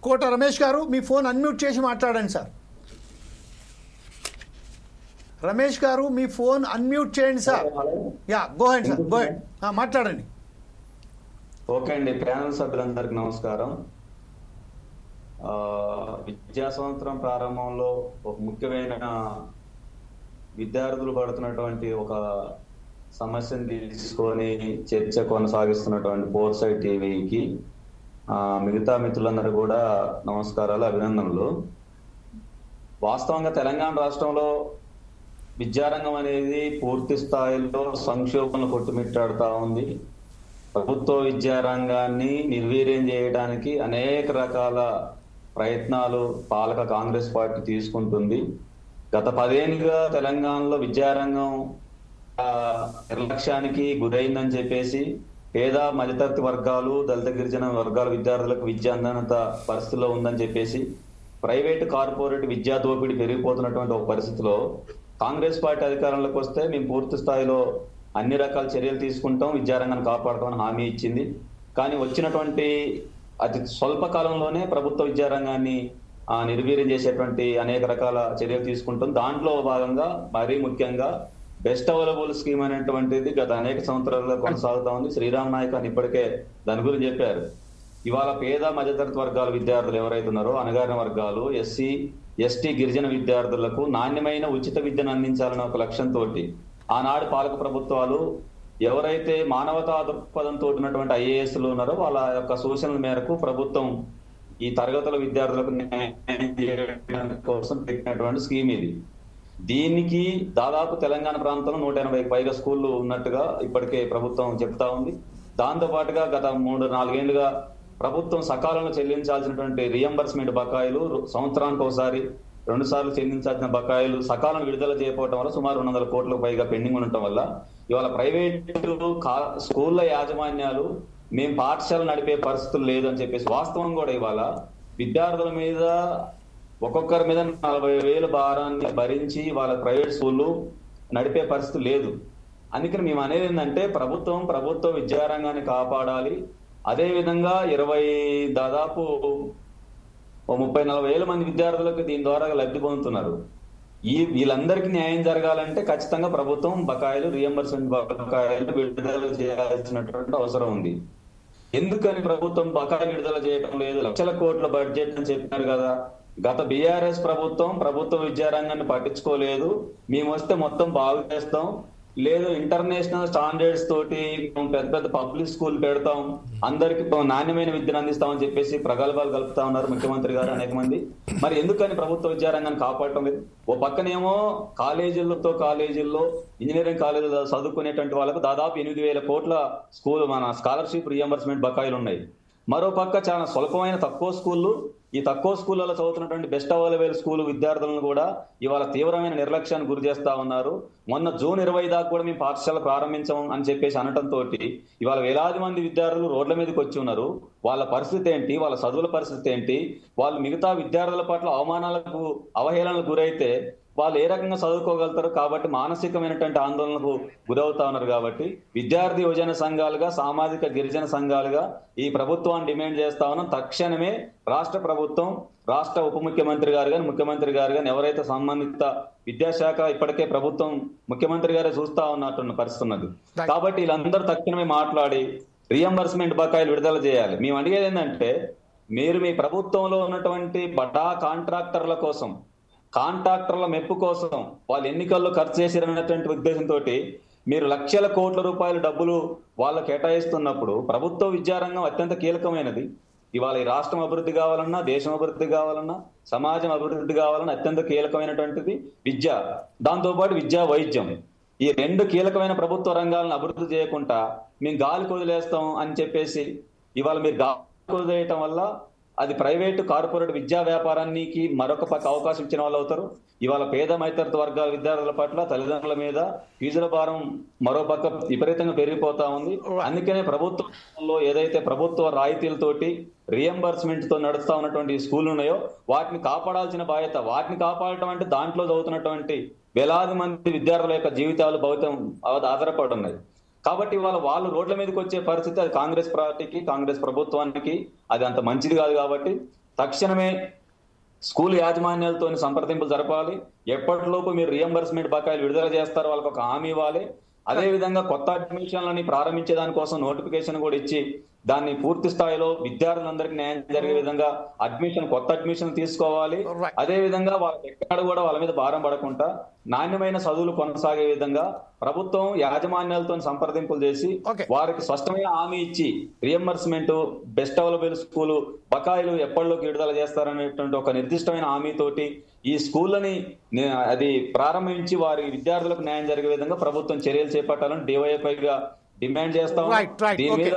A: కోట రమేష్ గారు, మీ ఫోన్ అన్మ్యూట్ చేసి మాట్లాడండి సార్. రమేష్ గారు, మీ ఫోన్ అన్మ్యూట్ చేయండి sir. Yeah, go head sir, go head, మాట్లాడండి.
F: ఓకే అండి. ప్యానల్ సభ్యులందరికీ నమస్కారం. విద్యా సంవత్సరం ప్రారంభంలో ఒక ముఖ్యమైన విద్యార్థులు పడుతున్నటువంటి ఒక సమస్యను తీసుకొని చర్చ కొనసాగిస్తున్నటువంటి ఫోర్సైట్ టీవీకి మిగతా మిత్రులందరూ కూడా నమస్కారాలు, అభినందనలు. వాస్తవంగా తెలంగాణ రాష్ట్రంలో విద్యారంగం అనేది పూర్తి స్థాయిలో సంక్షోభంలో కొట్టుమిట్టాడుతూ ఉంది. ప్రభుత్వ విద్యారంగాన్ని నిర్వీర్యం చేయడానికి అనేక రకాల ప్రయత్నాలు పాలక కాంగ్రెస్ పార్టీ తీసుకుంటుంది. గత 10 ఏళ్ళుగా తెలంగాణలో విద్యారంగం నిర్లక్ష్యానికి గురైందని చెప్పేసి పేద మధ్యతరగతి వర్గాలు, దళిత గిరిజన వర్గాల విద్యార్థులకు విద్య అందనంత పరిస్థితిలో ఉందని చెప్పేసి ప్రైవేటు కార్పొరేట్ విద్యా దోపిడీ పెరిగిపోతున్నటువంటి ఒక పరిస్థితిలో కాంగ్రెస్ పార్టీ అధికారంలోకి వస్తే మేము పూర్తి స్థాయిలో అన్ని రకాల చర్యలు తీసుకుంటాం, విద్యారంగాన్ని కాపాడుతామని హామీ ఇచ్చింది. కానీ వచ్చినటువంటి అతి స్వల్ప కాలంలోనే ప్రభుత్వ విద్యారంగాన్ని నిర్వీర్యం చేసేటువంటి అనేక రకాల చర్యలు తీసుకుంటాం. దాంట్లో భాగంగా మరీ ముఖ్యంగా బెస్ట్ అవైలబుల్ స్కీమ్ అనేటువంటిది గత అనేక సంవత్సరాలుగా కొనసాగుతా ఉంది. శ్రీరామ్ నాయక్ అని ఇప్పటికే దాని గురించి చెప్పారు. ఇవాళ పేద మధ్యతరగతి వర్గాల విద్యార్థులు ఎవరైతే ఉన్నారో, అణగారిన వర్గాలు, ఎస్సీ ఎస్టీ గిరిజన విద్యార్థులకు నాణ్యమైన ఉచిత విద్యను అందించాలన్న ఒక లక్ష్యంతో ఆనాడు పాలక ప్రభుత్వాలు ఎవరైతే మానవతా దృక్పథంతో ఉన్నటువంటి ఐఏఎస్లు ఉన్నారో వాళ్ళ యొక్క సూచనల మేరకు ప్రభుత్వం ఈ తరగతుల విద్యార్థులకు న్యాయం చేయడం కోసం పెట్టినటువంటి స్కీమ్ ఇది. దీనికి దాదాపు తెలంగాణ ప్రాంతంలో 180కి పైగా స్కూళ్ళు ఉన్నట్టుగా ఇప్పటికే ప్రభుత్వం చెప్తా ఉంది. దాంతో పాటుగా గత 3-4 ఏళ్లుగా ప్రభుత్వం సకాలంలో చెల్లించాల్సినటువంటి రియంబర్స్మెంట్ బకాయిలు, సంవత్సరానికి ఒకసారి 2 సార్లు చెల్లించాల్సిన బకాయిలు సకాలం విడుదల చేయకపోవడం వల్ల సుమారు 200 కోట్లకు పైగా పెండింగ్ ఉండటం వల్ల ఇవాళ ప్రైవేటు స్కూళ్ళ యాజమాన్యాలు మేము పాఠశాల నడిపే పరిస్థితులు లేదు అని చెప్పేసి వాస్తవం కూడా ఇవాళ విద్యార్థుల మీద ఒక్కొక్కరి మీద 40,000 భారాన్ని భరించి వాళ్ళ ప్రైవేట్ స్కూళ్ళు నడిపే పరిస్థితి లేదు. అందుకని మేము అనేది ఏంటంటే ప్రభుత్వ విద్యారంగాన్ని కాపాడాలి. అదే విధంగా దాదాపు 30-40 వేల మంది విద్యార్థులకు దీని ద్వారా లబ్ధి పొందుతున్నారు. వీళ్ళందరికీ న్యాయం జరగాలంటే ఖచ్చితంగా ప్రభుత్వం బకాయిలు, రియంబర్స్మెంట్ బకాయిలు విడుదల చేయాల్సినటువంటి అవసరం ఉంది. ఎందుకని ప్రభుత్వం బకాయిలు విడుదల చేయడం లేదు? లక్షల కోట్ల బడ్జెట్ అని చెప్పినారు కదా. గత బీఆర్ఎస్ ప్రభుత్వ విద్యారంగాన్ని పట్టించుకోలేదు. మేము వస్తే మొత్తం బాగు చేస్తాం, లేదు ఇంటర్నేషనల్ స్టాండర్డ్స్ తోటి పెద్ద పెద్ద పబ్లిక్ స్కూల్ పెడతాం, అందరికి నాణ్యమైన విద్యను అందిస్తామని చెప్పేసి ప్రగల్భాలు కలుపుతా ఉన్నారు ముఖ్యమంత్రి గారు అనేక మంది. మరి ఎందుకని ప్రభుత్వ విద్యారంగాన్ని కాపాడటం లేదు? ఓ పక్కనేమో కాలేజీల్లో ఇంజనీరింగ్ కాలేజీలో చదువుకునేటువంటి వాళ్ళకు దాదాపు 8,000 కోట్ల స్కాలర్షిప్ రియంబర్స్మెంట్ బకాయిలు ఉన్నాయి. మరో పక్క చాలా స్వల్పమైన ఈ తక్కువ స్కూళ్ళలో చదువుతున్నటువంటి బెస్ట్ అవైలబుల్ స్కూల్ విద్యార్థులను కూడా ఇవాళ తీవ్రమైన నిర్లక్ష్యానికి గురి చేస్తా ఉన్నారు. మొన్న జూన్ 20 దాకా కూడా మేము పాఠశాల ప్రారంభించాం అని చెప్పేసి అనటంతో ఇవాళ వేలాది మంది విద్యార్థులు రోడ్ల మీదకి వచ్చి ఉన్నారు. వాళ్ళ పరిస్థితి ఏంటి, వాళ్ళ చదువుల పరిస్థితి ఏంటి, వాళ్ళు మిగతా విద్యార్థుల పట్ల అవహేళనలకు గురైతే వాళ్ళు ఏ రకంగా చదువుకోగలుగుతారు? కాబట్టి మానసికమైనటువంటి ఆందోళనకు గురవుతా ఉన్నారు. కాబట్టి విద్యార్థి యువజన సంఘాలుగా, సామాజిక గిరిజన సంఘాలుగా ఈ ప్రభుత్వాన్ని డిమాండ్ చేస్తా ఉన్నాం. తక్షణమే రాష్ట్ర ప్రభుత్వం, రాష్ట్ర ఉప ముఖ్యమంత్రి గారు కానీ, ముఖ్యమంత్రి గారు కానీ, ఎవరైతే సంబంధిత విద్యాశాఖ ఇప్పటికే ప్రభుత్వం ముఖ్యమంత్రి గారే చూస్తా ఉన్నట్టున్న పరిస్థితి ఉన్నది. కాబట్టి వీళ్ళందరూ తక్షణమే మాట్లాడి రియంబర్స్మెంట్ బకాయిలు విడుదల చేయాలి. మేము అడిగేది ఏంటంటే, మీరు మీ ప్రభుత్వంలో ఉన్నటువంటి బడా కాంట్రాక్టర్ల మెప్పు కోసం వాళ్ళు ఎన్నికల్లో ఖర్చు చేసినటువంటి ఉద్దేశంతో మీరు లక్షల కోట్ల రూపాయల డబ్బులు వాళ్ళు కేటాయిస్తున్నప్పుడు ప్రభుత్వ విద్యారంగం అత్యంత కీలకమైనది. ఇవాళ ఈ రాష్ట్రం అభివృద్ధి కావాలన్నా, దేశం అభివృద్ధి కావాలన్నా, సమాజం అభివృద్ధి కావాలన్నా అత్యంత కీలకమైనటువంటిది విద్య. దాంతోపాటు విద్యా, వైద్యం, ఈ 2 కీలకమైన ప్రభుత్వ రంగాలను అభివృద్ధి చేయకుండా మేము గాలికి వదిలేస్తాం అని చెప్పేసి ఇవాళ మీరు గాలికి వదిలేయటం వల్ల అది ప్రైవేటు కార్పొరేట్ విద్యా వ్యాపారానికి మరొక పక్క అవకాశం ఇచ్చిన వాళ్ళు అవుతారు. ఇవాళ పేద మధ్యతరగతి వర్గాల విద్యార్థుల పట్ల తల్లిదండ్రుల మీద ఫీజుల భారం మరో పక్క విపరీతంగా పెరిగిపోతా ఉంది. అందుకనే ప్రభుత్వంలో ఏదైతే ప్రభుత్వ రాయితీలతోటి రియంబర్స్మెంట్ తో నడుస్తా ఉన్నటువంటి స్కూల్ ఉన్నాయో వాటిని కాపాడాల్సిన బాధ్యత, వాటిని కాపాడటం అంటే దాంట్లో చదువుతున్నటువంటి వేలాది మంది విద్యార్థుల యొక్క జీవితాలు భౌతం ఆధారపడి ఉన్నాయి. కాబట్టి వాళ్ళు రోడ్ల మీదకి వచ్చే పరిస్థితి అది కాంగ్రెస్ పార్టీకి, కాంగ్రెస్ ప్రభుత్వానికి అది అంత మంచిది కాదు. కాబట్టి తక్షణమే స్కూల్ యాజమాన్యాలతో సంప్రదింపులు జరపాలి. ఎప్పటిలోపు మీరు రియంబర్స్మెంట్ బకాయిలు విడుదల చేస్తారో వాళ్ళకి ఒక హామీ ఇవ్వాలి. అదే విధంగా కొత్త అడ్మిషన్లని ప్రారంభించే దానికోసం నోటిఫికేషన్ కూడా ఇచ్చి దాన్ని పూర్తి స్థాయిలో విద్యార్థులందరికీ న్యాయం జరిగే విధంగా కొత్త అడ్మిషన్ తీసుకోవాలి. అదే విధంగా వాళ్ళకి ఎక్కడ కూడా వాళ్ళ మీద భారం పడకుండా నాణ్యమైన చదువులు కొనసాగే విధంగా ప్రభుత్వం యాజమాన్యాలతో సంప్రదింపులు చేసి వారికి స్పష్టమైన హామీ ఇచ్చి రియంబర్స్మెంట్, బెస్ట్ అవైలబుల్ స్కూలు బకాయిలు ఎప్పటిలోకి విడుదల చేస్తారనేటువంటి ఒక నిర్దిష్టమైన హామీతోటి ఈ స్కూళ్ళని అది ప్రారంభించి వారి విద్యార్థులకు న్యాయం జరిగే విధంగా ప్రభుత్వం చర్యలు చేపట్టాలని డివైఎఫ్ఐగా డిమాండ్ చేస్తాం.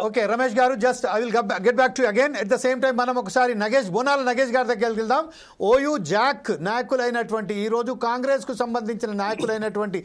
A: ఓకే రమేష్ గారు, just I will get back to again. At the same time మనం ఒకసారి బోనాల నగేష్ గారి దగ్గరికి వెళ్దాం. ఓయూ జాక్ నాయకులైనటువంటి ఈ రోజు కాంగ్రెస్ కు సంబంధించిన నాయకులైనటువంటి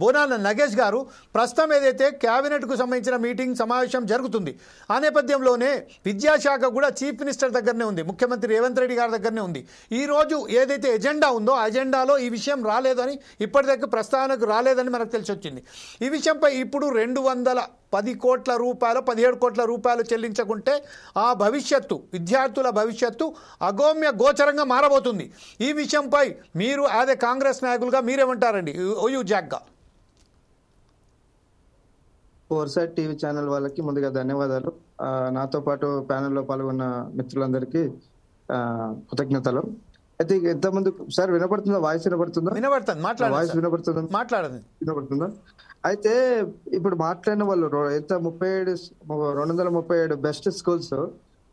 A: బోనాల నగేష్ గారు ప్రస్తుతం ఏదైతే కేబినెట్ కు సంబంధించిన మీటింగ్ సమావేశం జరుగుతుంది ఆ నేపథ్యంలోనే విద్యాశాఖ కూడా చీఫ్ మినిస్టర్ దగ్గరనే ఉంది, ముఖ్యమంత్రి రేవంత్ రెడ్డి గారి దగ్గరనే ఉంది. ఈ రోజు ఏదైతే ఎజెండా ఉందో ఆ ఎజెండాలో ఈ విషయం రాలేదని, ఇప్పటిదాకా ప్రస్తావనకు రాలేదని మనకు తెలిసి వచ్చింది. ఈ విషయంపై ఇప్పుడు 210 కోట్ల రూపాయలు, 17 కోట్ల రూపాయలు చెల్లించకుంటే ఆ భవిష్యత్తు, విద్యార్థుల భవిష్యత్తు అగమ్య గోచరంగా మారబోతుంది. ఈ విషయంపై మీరు అదే కాంగ్రెస్ నాయకులుగా మీరేమంటారండి ఓయూ జాక్గా?
G: ఫోర్సైట్ టీవీ ఛానల్ వాళ్ళకి ముందుగా ధన్యవాదాలు. నాతో పాటు ప్యానెల్లో పాల్గొన్న మిత్రులందరికీ కృతజ్ఞతలు. అయితే ఇంతకుముందు సార్ వినపడుతుందా? వాయిస్ వినపడుతుందా?
A: వినపడుతుంది.
G: వాయిస్ వినపడుతుందా? వినపడుతుందా? అయితే ఇప్పుడు మాట్లాడిన వాళ్ళు ఎంత 237 బెస్ట్ స్కూల్స్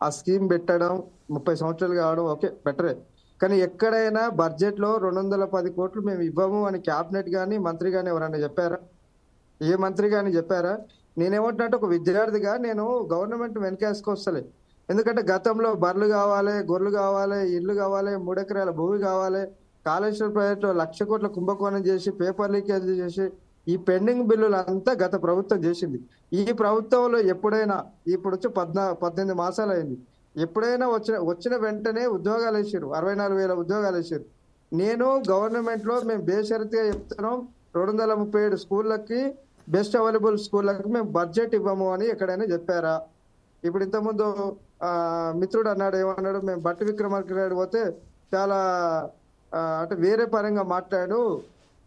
G: ఆ స్కీమ్ పెట్టడం 30 సంవత్సరాలు కావడం ఓకే బెటరే. కానీ ఎక్కడైనా బడ్జెట్ లో 210 కోట్లు మేము ఇవ్వము అని క్యాబినెట్ గానీ మంత్రి గానీ ఎవరైనా చెప్పారా? ఏ మంత్రి గానీ చెప్పారా? నేనేమంటున్నట్టు ఒక విద్యార్థిగా నేను గవర్నమెంట్ వెనకేసుకొస్తలే. ఎందుకంటే గతంలో బర్రెలు కావాలి, గొర్రెలు కావాలి, ఇల్లు కావాలి, 3 ఎకరాల భూమి కావాలి, కాళేశ్వరం ప్రాజెక్టులో 1,00,000 కోట్ల కుంభకోణం చేసి పేపర్ లీకేజ్ చేసి ఈ పెండింగ్ బిల్లులంతా గత ప్రభుత్వం చేసింది. ఈ ప్రభుత్వంలో ఎప్పుడైనా ఇప్పుడు వచ్చి 18 మాసాలు అయింది, ఎప్పుడైనా వచ్చిన వెంటనే ఉద్యోగాలు వేసారు, 64,000 ఉద్యోగాలు వేసారు. నేను గవర్నమెంట్ లో మేము బేషరతుగా చెప్తున్నాం 237 స్కూళ్ళకి బెస్ట్ అవైలబుల్ స్కూళ్ళకి మేము బడ్జెట్ ఇవ్వము అని ఎక్కడైనా చెప్పారా? ఇప్పుడు ఇంతకుముందు మిత్రుడు అన్నాడు, ఏమన్నాడు, మేము బట్టి విక్రమార్క పోతే చాలా అంటే వేరే పరంగా మాట్లాడు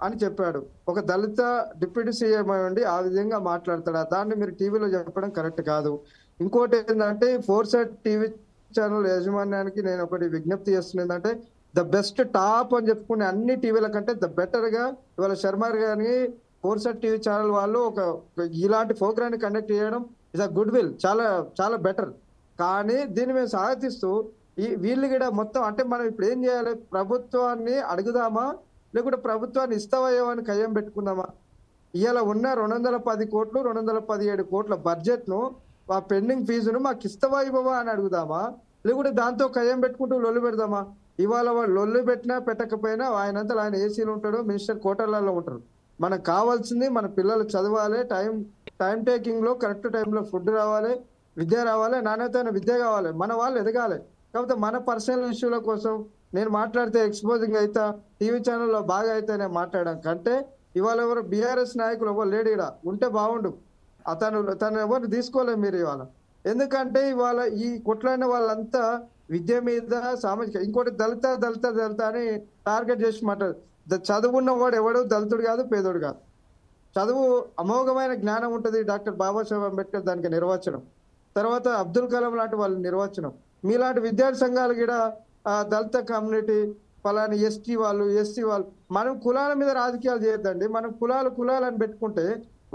G: అని చెప్పాడు. ఒక దళిత డిప్యూటీ సీఎం అయ్యండి ఆ విధంగా మాట్లాడతాడా? దాన్ని మీరు టీవీలో చెప్పడం కరెక్ట్ కాదు. ఇంకోటి ఏంటంటే ఫోర్సైట్ టీవీ ఛానల్ యాజమాన్యానికి నేను ఒకటి విజ్ఞప్తి చేస్తున్నా, ఏంటంటే ద బెస్ట్ టాప్ అని చెప్పుకునే అన్ని టీవీల కంటే ద బెటర్ గా ఇవాళ శర్మ గారిని ఫోర్సైట్ టీవీ ఛానల్ వాళ్ళు ఒక ఇలాంటి ప్రోగ్రామ్ ని కండక్ట్ చేయడం ఇస్ అ గుడ్ విల్, చాలా చాలా బెటర్. కానీ దీన్ని మేము స్వాగతిస్తూ వీళ్ళు కూడా మొత్తం అంటే మనం ఇప్పుడు ఏం చేయాలి? ప్రభుత్వాన్ని అడుగుదామా లేకుంటే ప్రభుత్వాన్ని ఇస్తావయ్యో అని కయ్యం పెట్టుకుందామా? ఇవాళ ఉన్న 210 కోట్లు 217 కోట్ల బడ్జెట్ ను ఆ పెండింగ్ ఫీజును మాకు ఇస్తావా ఇవ్వవా అని అడుగుదామా? లేకుంటే దాంతో కయ్యం పెట్టుకుంటూ లొల్లు పెడదామా? ఇవాళ వాళ్ళు లొల్లు పెట్టినా పెట్టకపోయినా ఆయనంతా ఆయన ఏసీలు ఉంటాడు, మినిస్టర్ కోటర్లలో ఉంటారు. మనకు కావాల్సింది మన పిల్లలు చదవాలి, టైం టేకింగ్ లో కరెక్ట్ టైంలో ఫుడ్ రావాలి, విద్య రావాలి, నాణ్యతమైన విద్య కావాలి, మన వాళ్ళు ఎదగాలి. కాకపోతే మన పర్సనల్ ఇష్యూల కోసం నేను మాట్లాడితే ఎక్స్పోజింగ్ అయితే టీవీ ఛానల్లో బాగా అయితే నేను మాట్లాడడం కంటే ఇవాళ ఎవరు బీఆర్ఎస్ నాయకులు ఎవరు లేడు ఇక్కడ ఉంటే బాగుండు. తను ఎవరు తీసుకోలేదు మీరు ఇవాళ. ఎందుకంటే ఇవాళ ఈ కొట్లాడిన వాళ్ళంతా విద్య మీద సామాజిక ఇంకోటి దళిత అని టార్గెట్ చేసి మాట్లాడు. చదువున్న వాడు ఎవడు దళితుడు కాదు, పేదోడు కాదు. చదువు అమోఘమైన జ్ఞానం ఉంటుంది. డాక్టర్ బాబాసాహెబ్ అంబేద్కర్ దానికి నిర్వచనం, తర్వాత అబ్దుల్ కలాం లాంటి వాళ్ళ నిర్వచనం. మీలాంటి విద్యార్థి సంఘాలు కూడా దళిత కమ్యూనిటీ ఫలాని ఎస్టీ వాళ్ళు మనం కులాల మీద రాజకీయాలు చేయొద్దండి. మనం కులాలు అని పెట్టుకుంటే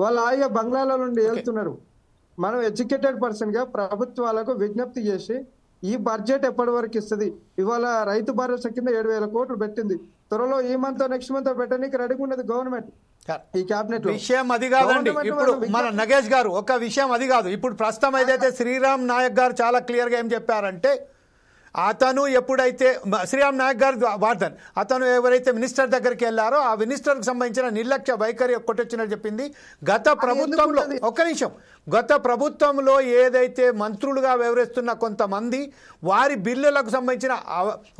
G: వాళ్ళు ఆయా బంగ్లాల నుండి వెళ్తున్నారు. మనం ఎడ్యుకేటెడ్ పర్సన్ గా ప్రభుత్వాలకు విజ్ఞప్తి చేసి ఈ బడ్జెట్ ఎప్పటి వరకు ఇస్తుంది? ఇవాళ రైతు భరోసా కింద 7,000 కోట్లు పెట్టింది. త్వరలో ఈ మంత్ నెక్స్ట్ మంత్ పెట్టడానికి రెడీగా ఉన్నది గవర్నమెంట్. ఈ క్యాబినెట్
A: విషయం అది కాదండి. ఇప్పుడు మన నగేష్ గారు ఒక విషయం అది కాదు. ఇప్పుడు ప్రస్తుతం ఏదైతే శ్రీరామ్ నాయక్ గారు చాలా క్లియర్ గా ఏం చెప్పారంటే అతను ఎప్పుడైతే శ్రీరామ్ నాయక్ గారు వార్తన్ అతను ఎవరైతే మినిస్టర్ దగ్గరికి వెళ్ళారో ఆ మినిస్టర్కి సంబంధించిన నిర్లక్ష్య వైఖరి కొట్టొచ్చినట్టు చెప్పింది. గత ప్రభుత్వంలో ఒక్క నిమిషం, గత ప్రభుత్వంలో ఏదైతే మంత్రులుగా వ్యవహరిస్తున్న కొంతమంది వారి బిల్లులకు సంబంధించిన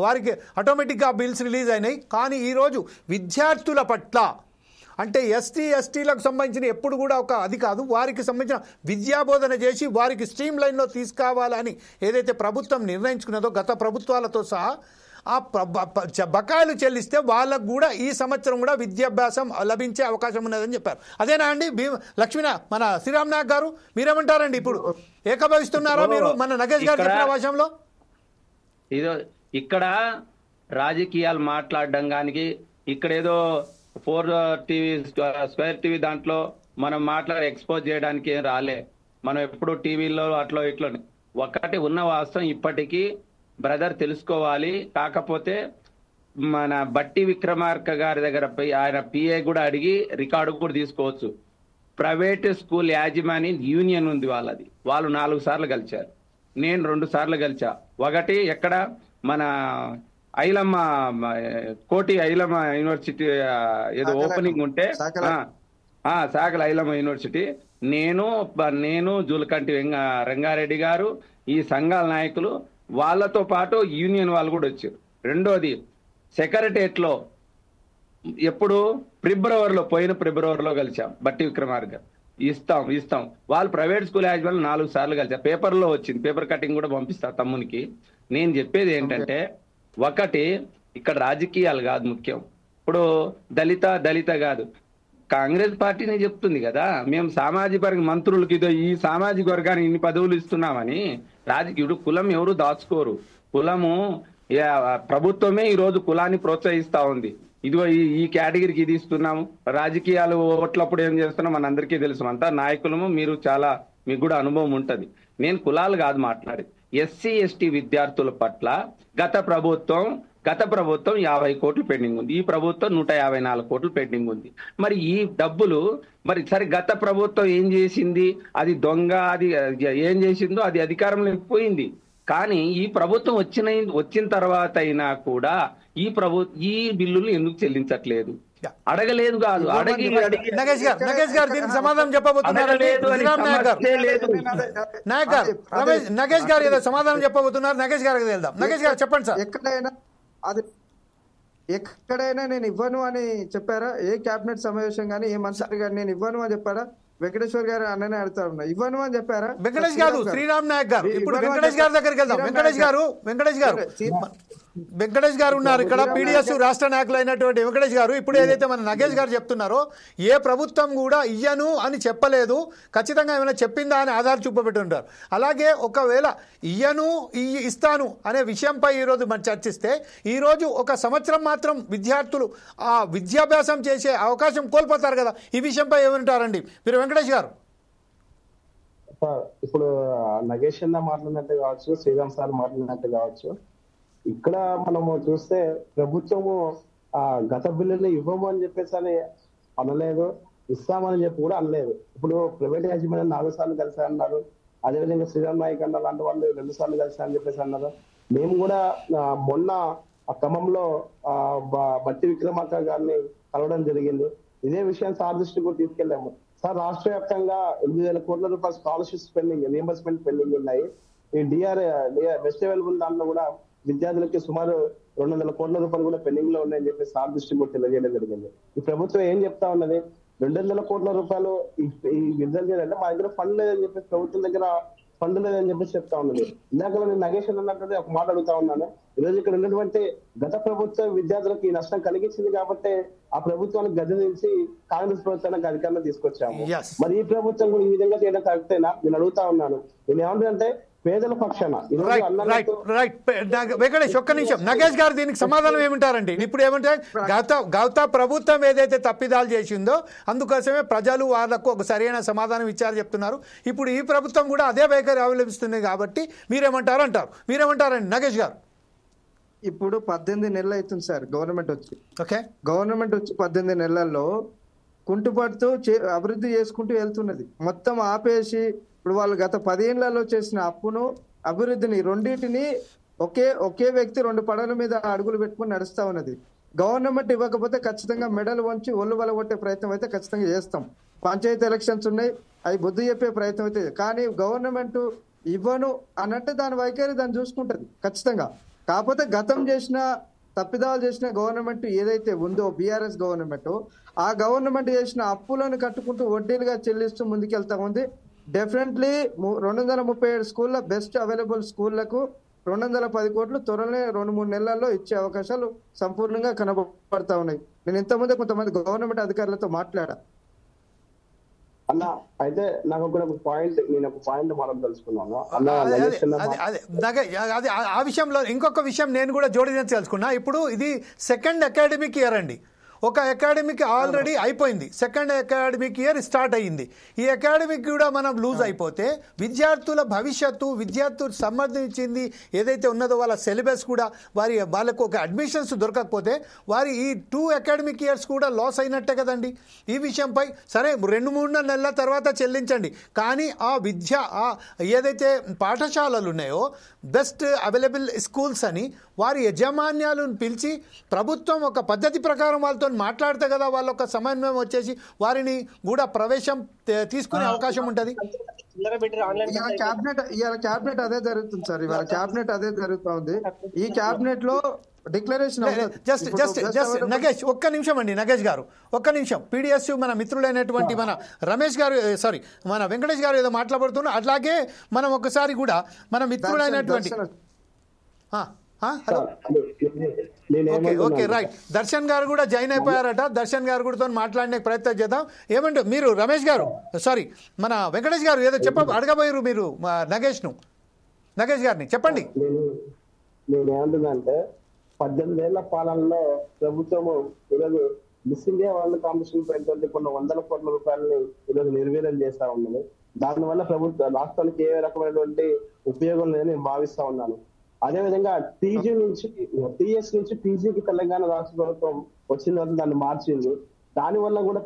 A: వారికి ఆటోమేటిక్గా బిల్స్ రిలీజ్ అయినాయి. కానీ ఈరోజు విద్యార్థుల పట్ల అంటే ఎస్టీలకు సంబంధించిన ఎప్పుడు కూడా అది కాదు, వారికి సంబంధించిన విద్యాబోధన చేసి వారికి స్ట్రీమ్ లైన్లో తీసుకురావాలని ఏదైతే ప్రభుత్వం నిర్ణయించుకున్నదో గత ప్రభుత్వాలతో సహా ఆ బకాయిలు చెల్లిస్తే వాళ్ళకు కూడా ఈ సంవత్సరం కూడా విద్యాభ్యాసం లభించే అవకాశం ఉన్నదని చెప్పారు. అదేనా అండి మన శ్రీరామ్ నాయక్ గారు, మీరేమంటారండి? ఇప్పుడు ఏకభవిస్తున్నారా మీరు మన నగేష్ గారు చెప్పిన భాషలో?
E: ఇక్కడ రాజకీయాలు మాట్లాడడం కానీ ఇక్కడ ఏదో 4 టీవీ స్క్వేర్ టీవీ దాంట్లో మనం ఎక్స్పోజ్ చేయడానికి ఏం రాలే. మనం ఎప్పుడు టీవీలో అట్లా ఇట్లా ఒకటి ఉన్న వాస్తవం ఇప్పటికీ బ్రదర్ తెలుసుకోవాలి. కాకపోతే మన బట్టి విక్రమార్క గారి దగ్గర పోయి ఆయన పిఏ కూడా అడిగి రికార్డు కూడా తీసుకోవచ్చు. ప్రైవేట్ స్కూల్ యాజమాని యూనియన్ ఉంది వాళ్ళది, వాళ్ళు 4 సార్లు కలిశారు, నేను 2 సార్లు కలిసా. ఒకటి ఎక్కడ మన ఐలమ్మ కోటి ఐలమ్మ యూనివర్సిటీ ఏదో ఓపెనింగ్ ఉంటే సాకల ఐలమ్మ యూనివర్సిటీ, నేను జూలకంటి రంగారెడ్డి గారు, ఈ సంఘాల నాయకులు, వాళ్ళతో పాటు యూనియన్ వాళ్ళు కూడా వచ్చారు. రెండోది సెక్రటరియట్ లో ఎప్పుడు పోయిన ఫిబ్రవరిలో కలిసాం. బట్టి విక్రమార్క గారు ఇస్తాం వాళ్ళు ప్రైవేట్ స్కూల్ యాజమాన్యం 4 సార్లు కలిసారు. పేపర్లో వచ్చింది, పేపర్ కటింగ్ కూడా పంపిస్తా తమ్మునికి. నేను చెప్పేది ఏంటంటే ఒకటి ఇక్కడ రాజకీయాలు కాదు ముఖ్యం. ఇప్పుడు దళిత కాదు, కాంగ్రెస్ పార్టీనే చెప్తుంది కదా మేము సామాజిక వర్గ మంత్రులకి ఈ సామాజిక వర్గానికి ఇన్ని పదవులు ఇస్తున్నామని. రాజకీయుడు కులం ఎవరు దాచుకోరు. కులము ప్రభుత్వమే ఈ రోజు కులాన్ని ప్రోత్సహిస్తా ఉంది. ఇదిగో ఈ కేటగిరీకి ఇది ఇస్తున్నాము. రాజకీయాలు ఓట్లప్పుడు ఏం చేస్తున్నాం మనందరికీ తెలుసు, అంతా నాయకులము. మీకు కూడా అనుభవం ఉంటది. నేను కులాలు కాదు మాట్లాడేది, ఎస్సీ ఎస్టీ విద్యార్థుల పట్ల గత ప్రభుత్వం 50 కోట్లు పెండింగ్ ఉంది, ఈ ప్రభుత్వం 154 కోట్లు పెండింగ్ ఉంది. మరి ఈ డబ్బులు సరే గత ప్రభుత్వం ఏం చేసింది? అది దొంగ, అది ఏం చేసిందో అది అధికారంలోకి పోయింది. కానీ ఈ ప్రభుత్వం వచ్చిన తర్వాత అయినా కూడా ఈ బిల్లులు ఎందుకు చెల్లించట్లేదు? అడగలేదు కాదు, అడిగి
A: నగేష్ గారు దీనికి సమాధానం చెప్పబోతున్నారు. నగేష్ గారు ఏదో సమాధానం చెప్పబోతున్నారు. నగేష్ గారికి వెళ్దాం. నగేష్ గారు చెప్పండి సార్.
G: ఎక్కడైనా నేను ఇవ్వను అని చెప్పారా? ఏ కేబినెట్ సమావేశం కానీ ఏ మంత్రి గారు నేను ఇవ్వను అని చెప్పారా? వెంకటేశ్వర్ గారు అన్ననే అడుగుతా ఉన్నా, ఇవ్వను అని చెప్పారా?
A: వెంకటేష్ గారు, శ్రీరామ్ నాయక్ గారు, ఇప్పుడు వెంకటేష్ గారి దగ్గరికి వెళ్దాం. వెంకటేష్ గారు ఉన్నారు ఇక్కడ, పీడిఎస్ రాష్ట్ర నాయకులు అయినటువంటి వెంకటేష్ గారు. ఇప్పుడు ఏదైతే మన నగేష్ గారు చెప్తున్నారో ఏ ప్రభుత్వం కూడా ఇయ్యను అని చెప్పలేదు, ఖచ్చితంగా ఏమైనా చెప్పిందా అని ఆధార్ చూపబెట్టుంటారు. అలాగే ఒకవేళ ఇస్తాను అనే విషయంపై ఈరోజు మనం చర్చిస్తే ఈరోజు 1 సంవత్సరం మాత్రం విద్యార్థులు ఆ విద్యాభ్యాసం చేసే అవకాశం కోల్పోతారు కదా. ఈ విషయంపై ఏమంటారండి మీరు వెంకటేష్ గారు?
C: ఇప్పుడు నగేష్ అన్న మాట్లాడినట్టు కావచ్చు, శ్రీరామ్ సార్ మాట్లాడినట్టు కావచ్చు, ఇక్కడ మనము చూస్తే ప్రభుత్వము గత బిల్లుని ఇవ్వము అని చెప్పేసి అని అనలేదు, ఇస్తామని చెప్పి కూడా అనలేదు. ఇప్పుడు ప్రైవేట్ యాజమాన్యం 4 సార్లు కలిసి అన్నారు. అదేవిధంగా శ్రీరామ్ నాయక్ అన్న లాంటి వాళ్ళు 2 సార్లు కలిసి అని చెప్పేసి అన్నారు. మేము కూడా మొన్న ఆ క్రమంలో బట్టి విక్రమార్క గారిని కలవడం జరిగింది. ఇదే విషయం సార్ దృష్టికి కూడా తీసుకెళ్లాము. సార్ రాష్ట్ర వ్యాప్తంగా 8,000 కోట్ల రూపాయల స్కాలర్షిప్స్ పెండింగ్, రియంబర్స్మెంట్ పెండింగ్ ఉన్నాయి. ఈ బెస్ట్ అవైలబుల్ దాంట్లో కూడా విద్యార్థులకి సుమారు 200 కోట్ల రూపాయలు కూడా పెండింగ్ లో ఉన్నాయని చెప్పి సార్ దృష్టి కూడా తెలియజేయడం జరిగింది. ఈ ప్రభుత్వం ఏం చెప్తా ఉన్నది? 200 కోట్ల రూపాయలు ఈ విడుదల చేయాలంటే మా దగ్గర ఫండ్ లేదని చెప్పేసి, ప్రభుత్వం దగ్గర ఫండ్ లేదని చెప్పేసి చెప్తా ఉన్నది. ఇందాక నేను నగేష్ అన్నట్టు ఒక మాట అడుగుతా ఉన్నాను. ఈరోజు ఇక్కడ ఉన్నటువంటి గత ప్రభుత్వం విద్యార్థులకు ఈ నష్టం కలిగించింది కాబట్టి ఆ ప్రభుత్వానికి గద్దె దించి కాంగ్రెస్ ప్రభుత్వానికి అధికారంలో తీసుకొచ్చాము. మరి ఈ ప్రభుత్వం కూడా ఈ విధంగా చేయడం కరెక్టేనా? నేను అడుగుతా ఉన్నాను. నేను ఏమంటే పేదల పక్షాన
A: వెంకటేష్ ఒక్క నిమిషం. నగేష్ గారు దీనికి సమాధానం ఏమంటారండి? ఇప్పుడు ఏమంటే గత ప్రభుత్వం ఏదైతే తప్పిదాలు చేసిందో అందుకోసమే ప్రజలు వాళ్లకు ఒక సరైన సమాధానం ఇచ్చారు చెప్తున్నారు. ఇప్పుడు ఈ ప్రభుత్వం కూడా అదే వైఖరి అవలంబిస్తుంది కాబట్టి మీరేమంటారండి నగేష్ గారు?
G: ఇప్పుడు 18 నెలలు అవుతుంది సార్ గవర్నమెంట్ వచ్చి. గవర్నమెంట్ వచ్చి 18 నెలల్లో కుంటుపడుతూ అభివృద్ధి చేసుకుంటూ వెళ్తున్నది. మొత్తం ఆపేసి ఇప్పుడు వాళ్ళు గత 10 ఏళ్లలో చేసిన అప్పును అభివృద్ధిని రెండింటిని ఒకే వ్యక్తి 2 పడవల మీద అడుగులు పెట్టుకుని నడుస్తా ఉన్నది. గవర్నమెంట్ ఇవ్వకపోతే ఖచ్చితంగా మెడల్ వంచి ఒళ్ళు వలగొట్టే ప్రయత్నం అయితే ఖచ్చితంగా చేస్తాం. పంచాయతీ ఎలక్షన్స్ ఉన్నాయి, అవి బుద్ధి చెప్పే ప్రయత్నం అయితే, కానీ గవర్నమెంట్ ఇవ్వను అనంటే దాని వైఖరి దాన్ని చూసుకుంటది ఖచ్చితంగా. కాకపోతే గతం చేసిన తప్పిదాలు చేసిన గవర్నమెంట్ ఏదైతే ఉందో బీఆర్ఎస్ గవర్నమెంట్, ఆ గవర్నమెంట్ చేసిన అప్పులను కట్టుకుంటూ వడ్డీలుగా చెల్లిస్తూ ముందుకెళ్తా ఉంది. డెఫినెట్లీ 237 స్కూళ్ళ బెస్ట్ అవైలబుల్ స్కూళ్లకు 210 కోట్లు త్వరలో 2-3 నెలల్లో ఇచ్చే అవకాశాలు సంపూర్ణంగా కనబడతా ఉన్నాయి. నేను ఇంతకుముందే కొంతమంది గవర్నమెంట్ అధికారులతో మాట్లాడా.
C: అన్న అయితే నాకు ఒక పాయింట్ మనం తెలుసుకున్నాను
A: అది ఆ విషయంలో ఇంకొక విషయం నేను కూడా జోడించదలుచుకున్నా. ఇప్పుడు ఇది సెకండ్ అకాడమిక్ ఇయర్ అండి. ఒక అకాడమిక్ ఆల్రెడీ అయిపోయింది, సెకండ్ అకాడమిక్ ఇయర్ స్టార్ట్ అయ్యింది. ఈ అకాడమిక్ కూడా మనం లూజ్ అయిపోతే విద్యార్థుల భవిష్యత్తు, విద్యార్థులకు సంబంధించింది ఏదైతే ఉన్నదో వాళ్ళ సిలబస్ కూడా వాళ్ళకు ఒక అడ్మిషన్స్ దొరకకపోతే వారి ఈ 2 అకాడమిక్ ఇయర్స్ కూడా లాస్ అయినట్టే కదండి. ఈ విషయంపై సరే 2-3 నెలల తర్వాత చెల్లించండి, కానీ ఆ ఏదైతే పాఠశాలలు ఉన్నాయో బెస్ట్ అవైలబుల్ స్కూల్స్ అని వారి యజమాన్యాలను పిలిచి ప్రభుత్వం ఒక పద్ధతి ప్రకారం వాళ్ళతో మాట్లాడితే కదా వాళ్ళ ఒక సమన్వయం వచ్చేసి వారిని కూడా ప్రవేశం తీసుకునే అవకాశం ఉంటుంది.
G: క్యాబినెట్ అదే జరుగుతుంది సార్, ఇవాళ క్యాబినెట్ అదే జరుగుతుంది. ఈ క్యాబినెట్ లో డిక్లరేషన్
A: జస్ట్ నగేష్ ఒక్క నిమిషం అండి, నగేష్ గారు ఒక్క నిమిషం. పీడిఎస్ మన మిత్రులైనటువంటి మన రమేష్ గారు మన వెంకటేష్ గారు ఏదో మాట్లాడుతున్నారు, అట్లాగే మనం ఒకసారి కూడా మన మిత్రులైనటువంటి ఓకే రైట్ దర్శన్ గారు కూడా జాయిన్ అయిపోయారట. దర్శన్ గారు కూడా మాట్లాడే ప్రయత్నం చేద్దాం. ఏమంటే మీరు రమేష్ గారు మన వెంకటేష్ గారు ఏదో అడగబోయారు మీరు నగేష్ గారిని చెప్పండి.
C: నేనేమంటున్నానంటే 18 ఏళ్ల పాలనలో ప్రభుత్వము ఈరోజు మిస్ ఇండియా వరల్డ్ కాంపిటీషన్ పెడుతుంటే కొన్ని 100 కోట్ల రూపాయలని ఈరోజు నిర్వీర్యం చేస్తా ఉన్నది. దానివల్ల రాష్ట్రానికి ఏ రకమైనటువంటి ఉపయోగం లేదని నేను భావిస్తా ఉన్నాను. అదేవిధంగా టీఎస్ నుంచి పీజీకి తెలంగాణ రాష్ట్ర ప్రభుత్వం వచ్చిన తర్వాత దాన్ని మార్చింది. దాని వల్ల కూడా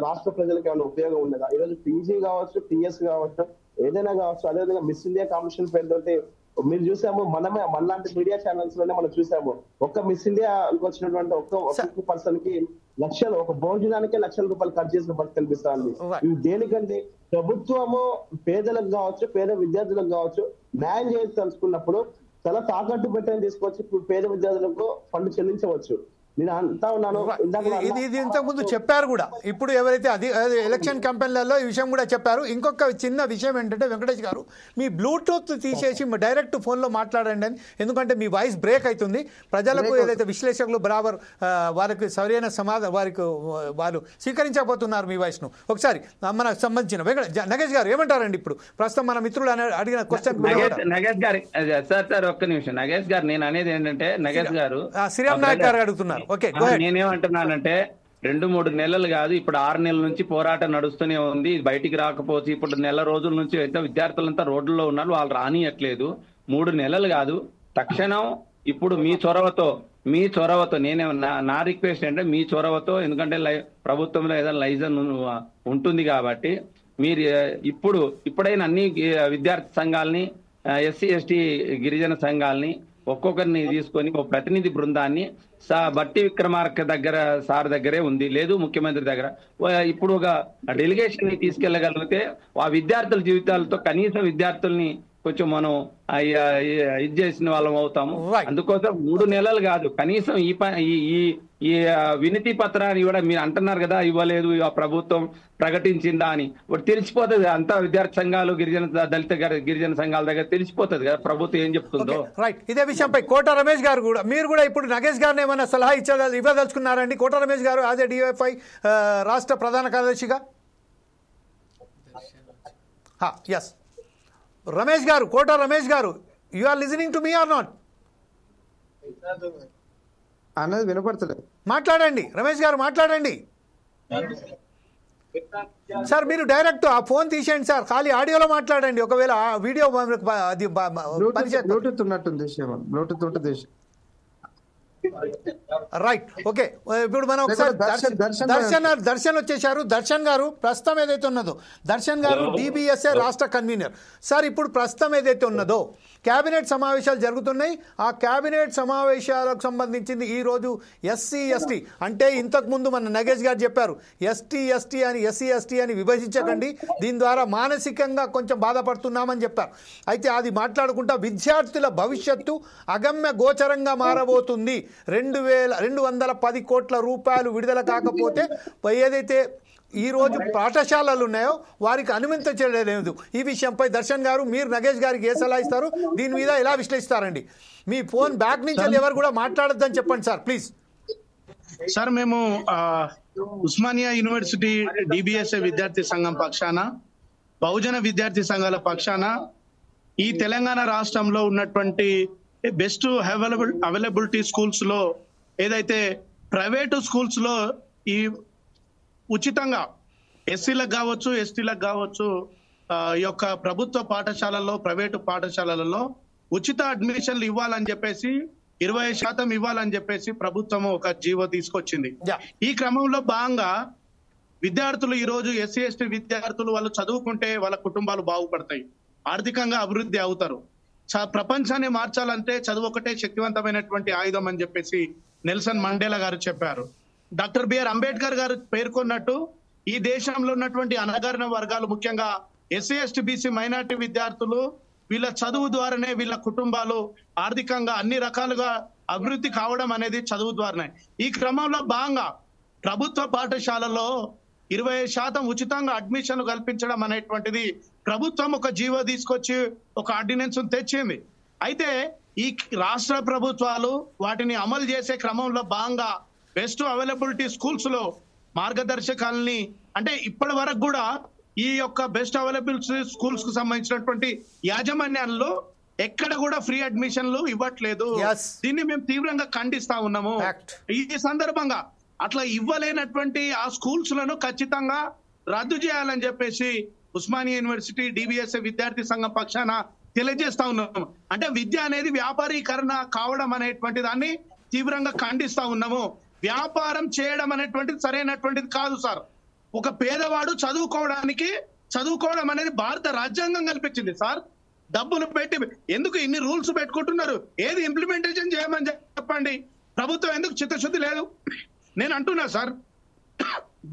C: రాష్ట్ర ప్రజలకు ఏమైనా ఉపయోగం ఉండదా? ఈరోజు పీజీ కావచ్చు, టీఎస్ కావచ్చు, ఏదైనా కావచ్చు. అదేవిధంగా మిస్ ఇండియా కాంపిటీషన్ పేరుతోటి మీరు చూసాము, మనలాంటి మీడియా ఛానల్స్ లోనే మనం చూసాము, ఒక్క మిస్ ఇండియా వచ్చినటువంటి ఒక్కొక్క పర్సన్ కి లక్షలు, ఒక భోజనానికే లక్షల రూపాయలు ఖర్చు చేసిన పరిస్థితి కనిపిస్తా ఉంది. ఇవి దేనికంటే ప్రభుత్వము పేదలకు కావచ్చు, పేద విద్యార్థులకు కావచ్చు న్యాయం చేసి తెలుసుకున్నప్పుడు చాలా తాకట్టు పెట్టని తీసుకొచ్చి ఇప్పుడు పేద విద్యార్థులకు ఫండ్ చెల్లించవచ్చు. నేను అంటా ఉన్నాను,
A: ఇది ఇంతకుముందు చెప్పారు కూడా. ఇప్పుడు ఎవరైతే ఎలక్షన్ కంపెనీలలో ఈ విషయం కూడా చెప్పారు. ఇంకొక చిన్న విషయం ఏంటంటే వెంకటేష్ గారు మీ బ్లూటూత్ తీసేసి డైరెక్ట్ ఫోన్లో మాట్లాడండి అని, ఎందుకంటే మీ వాయిస్ బ్రేక్ అవుతుంది. ప్రజలకు ఏదైతే విశ్లేషకులు బరాబర్ వారికి సరైన సమాధానం వాళ్ళు స్వీకరించబోతున్నారు మీ వాయిస్ను. ఒకసారి మనకు సంబంధించిన నగేష్ గారు ఏమంటారండి? ఇప్పుడు ప్రస్తుతం మన మిత్రులు అడిగిన క్వశ్చన్
E: నగేష్ గారు సార్ ఒక్క నిమిషం. నగేష్ గారు నేను అనేది ఏంటంటే, నగేష్ గారు
A: శ్రీరామ్ నాయక్ గారు అడుగుతున్నారు.
E: నేనేమంటున్నానంటే 2-3 నెలలు కాదు, ఇప్పుడు 6 నెలల నుంచి పోరాటం నడుస్తూనే ఉంది. బయటికి రాకపోతే ఇప్పుడు నెల రోజుల నుంచి అయితే విద్యార్థులంతా రోడ్లలో ఉన్నారు, వాళ్ళు రానియట్లేదు. 3 నెలలు కాదు, తక్షణం ఇప్పుడు మీ చొరవతో నేనే నా రిక్వెస్ట్ అంటే మీ చొరవతో, ఎందుకంటే ప్రభుత్వంలో ఏదైనా లైజన్ ఉంటుంది కాబట్టి మీరు ఇప్పుడైనా అన్ని విద్యార్థి సంఘాలని, ఎస్సీ ఎస్టీ గిరిజన సంఘాలని ఒక్కొక్కరిని తీసుకొని ఒక ప్రతినిధి బృందాన్ని బట్టి విక్రమార్క సార్ దగ్గరే ఉంది, లేదు ముఖ్యమంత్రి దగ్గర. ఇప్పుడు ఒక డెలిగేషన్ ని తీసుకెళ్లగలిగితే ఆ విద్యార్థుల జీవితాలతో కనీసం విద్యార్థుల్ని కొంచెం మనం ఇది చేసిన వాళ్ళం అవుతాము. అందుకోసం 3 నెలలు కాదు, కనీసం ఈ వినతి పత్రాన్ని కూడా మీరు అంటున్నారు కదా, ఇవ్వలేదు ఆ ప్రభుత్వం ప్రకటించిందా అని తెలిసిపోతుంది. అంతా విద్యార్థి సంఘాలు, గిరిజన సంఘాల దగ్గర తెలిసిపోతుంది కదా ప్రభుత్వం ఏం చెప్తుందో.
A: రైట్, ఇదే విషయంపై కోట రమేష్ గారు కూడా, మీరు కూడా ఇప్పుడు నగేష్ గారిని ఏమైనా సలహా ఇవ్వదలుచుకున్నారండి? కోట రమేష్ గారు అదే డివైఎఫ్ఐ రాష్ట్ర ప్రధాన కార్యదర్శిగా. ఎస్ రమేష్ గారు, Kota Ramesh garu, you are listening to me or not?
G: అన్నది వినపడతలేదు,
A: మాట్లాడండి రమేష్ గారు, మాట్లాడండి సార్. మీరు డైరెక్ట్ ఆ ఫోన్ తీసేయండి సార్, ఖాళీ ఆడియోలో మాట్లాడండి. ఒకవేళ వీడియో
G: బ్లూటూత్ ఉన్నట్టుంది, బ్లూటూత్ ఉంటుంది.
A: Right, okay. ఇప్పుడు మనం ఒకసారి దర్శన్ వచ్చేసారు. దర్శన్ గారు, ప్రస్తుతం ఏదైతే ఉన్నదో, దర్శన్ గారు డిబిఎస్ఏ రాష్ట్ర కన్వీనర్. సార్, ఇప్పుడు ప్రస్తుతం ఏదైతే ఉన్నదో కేబినెట్ సమావేశాలు జరుగుతున్నాయి. ఆ కేబినెట్ సమావేశాలకు సంబంధించింది ఈరోజు ఎస్సీ ఎస్టీ, అంటే ఇంతకుముందు మన నగేష్ గారు చెప్పారు, ఎస్టీ ఎస్టీ అని, ఎస్సీ ఎస్టీ అని విభజించకండి, దీని ద్వారా మానసికంగా కొంచెం బాధపడుతున్నామని చెప్పారు. అయితే అది మాట్లాడుకుంటా విద్యార్థుల భవిష్యత్తు అగమ్య గోచరంగా మారబోతుంది. 210 కోట్ల రూపాయలు విడుదల కాకపోతే ఏదైతే ఈరోజు పాఠశాలలు ఉన్నాయో వారికి అనుమతించలేదు. ఈ విషయంపై దర్శన్ గారు, మీరు నగేష్ గారికి ఏ సలహా ఇస్తారు, దీని మీద ఎలా విశ్లేషిస్తారండి? మీ ఫోన్ బ్యాక్ నుంచి ఎవరు కూడా మాట్లాడొద్దని చెప్పండి సార్, ప్లీజ్.
H: సార్, మేము ఉస్మానియా యూనివర్సిటీ డిబిఎస్ఏ విద్యార్థి సంఘం పక్షాన, బహుజన విద్యార్థి సంఘాల పక్షాన ఈ తెలంగాణ రాష్ట్రంలో ఉన్నటువంటి బెస్ట్ అవైలబిలిటీ స్కూల్స్ లో ఏదైతే ప్రైవేటు స్కూల్స్ లో ఈ ఉచితంగా ఎస్సీలకు కావచ్చు, ఎస్టీలకు కావచ్చు, ఈ యొక్క ప్రభుత్వ పాఠశాలల్లో, ప్రైవేటు పాఠశాలలలో ఉచిత అడ్మిషన్లు ఇవ్వాలని చెప్పేసి 20% ఇవ్వాలని చెప్పేసి ప్రభుత్వం ఒక జీవో తీసుకొచ్చింది. ఈ క్రమంలో భాగంగా విద్యార్థులు ఈ రోజు ఎస్సీ ఎస్టీ విద్యార్థులు వాళ్ళు చదువుకుంటే వాళ్ళ కుటుంబాలు బాగుపడతాయి, ఆర్థికంగా అభివృద్ధి అవుతారు. ప్రపంచాన్ని మార్చాలంటే చదువు ఒకటే శక్తివంతమైనటువంటి ఆయుధం అని చెప్పేసి నెల్సన్ మండేలా గారు చెప్పారు. డాక్టర్ బిఆర్ అంబేద్కర్ గారు పేర్కొన్నట్టు ఈ దేశంలో ఉన్నటువంటి అణగారిన వర్గాలు, ముఖ్యంగా ఎస్సీ ఎస్టీ బీసీ మైనార్టీ విద్యార్థులు, వీళ్ళ చదువు ద్వారానే వీళ్ళ కుటుంబాలు ఆర్థికంగా అన్ని రకాలుగా అభివృద్ధి కావడం అనేది చదువు ద్వారానే. ఈ క్రమంలో భాగంగా ప్రభుత్వ పాఠశాలలో 20% ఉచితంగా అడ్మిషన్లు కల్పించడం అనేటువంటిది ప్రభుత్వం ఒక జీవో తీసుకొచ్చి ఒక ఆర్డినెన్స్ తెచ్చింది. అయితే ఈ రాష్ట్ర ప్రభుత్వాలు వాటిని అమలు చేసే క్రమంలో భాగంగా బెస్ట్ అవైలబిలిటీ స్కూల్స్ లో మార్గదర్శకాలని, అంటే ఇప్పటి వరకు కూడా ఈ యొక్క బెస్ట్ అవైలబిలిటీ స్కూల్స్ కు సంబంధించినటువంటి యాజమాన్యాల్లో ఎక్కడ కూడా ఫ్రీ అడ్మిషన్లు ఇవ్వట్లేదు. దీన్ని మేము తీవ్రంగా ఖండిస్తా ఉన్నాము. ఈ సందర్భంగా అట్లా ఇవ్వలేనటువంటి ఆ స్కూల్స్ లను ఖచ్చితంగా రద్దు చేయాలని చెప్పేసి ఉస్మానియా యూనివర్సిటీ డిబిఎస్ఏ విద్యార్థి సంఘం పక్షాన తెలియజేస్తా ఉన్నాము. అంటే విద్య అనేది వ్యాపారీకరణ కావడం అనేటువంటి దాన్ని తీవ్రంగా ఖండిస్తా ఉన్నాము. వ్యాపారం చేయడం అనేటువంటిది సరైనటువంటిది కాదు సార్. ఒక పేదవాడు చదువుకోవడం అనేది భారత రాజ్యాంగం కల్పించింది సార్. డబ్బులు పెట్టి ఎందుకు ఇన్ని రూల్స్ పెట్టుకుంటున్నారు? ఏది ఇంప్లిమెంటేషన్ చేయమని చెప్పండి. ప్రభుత్వం ఎందుకు చిత్తశుద్ధి లేదు? నేను అంటున్నా సార్,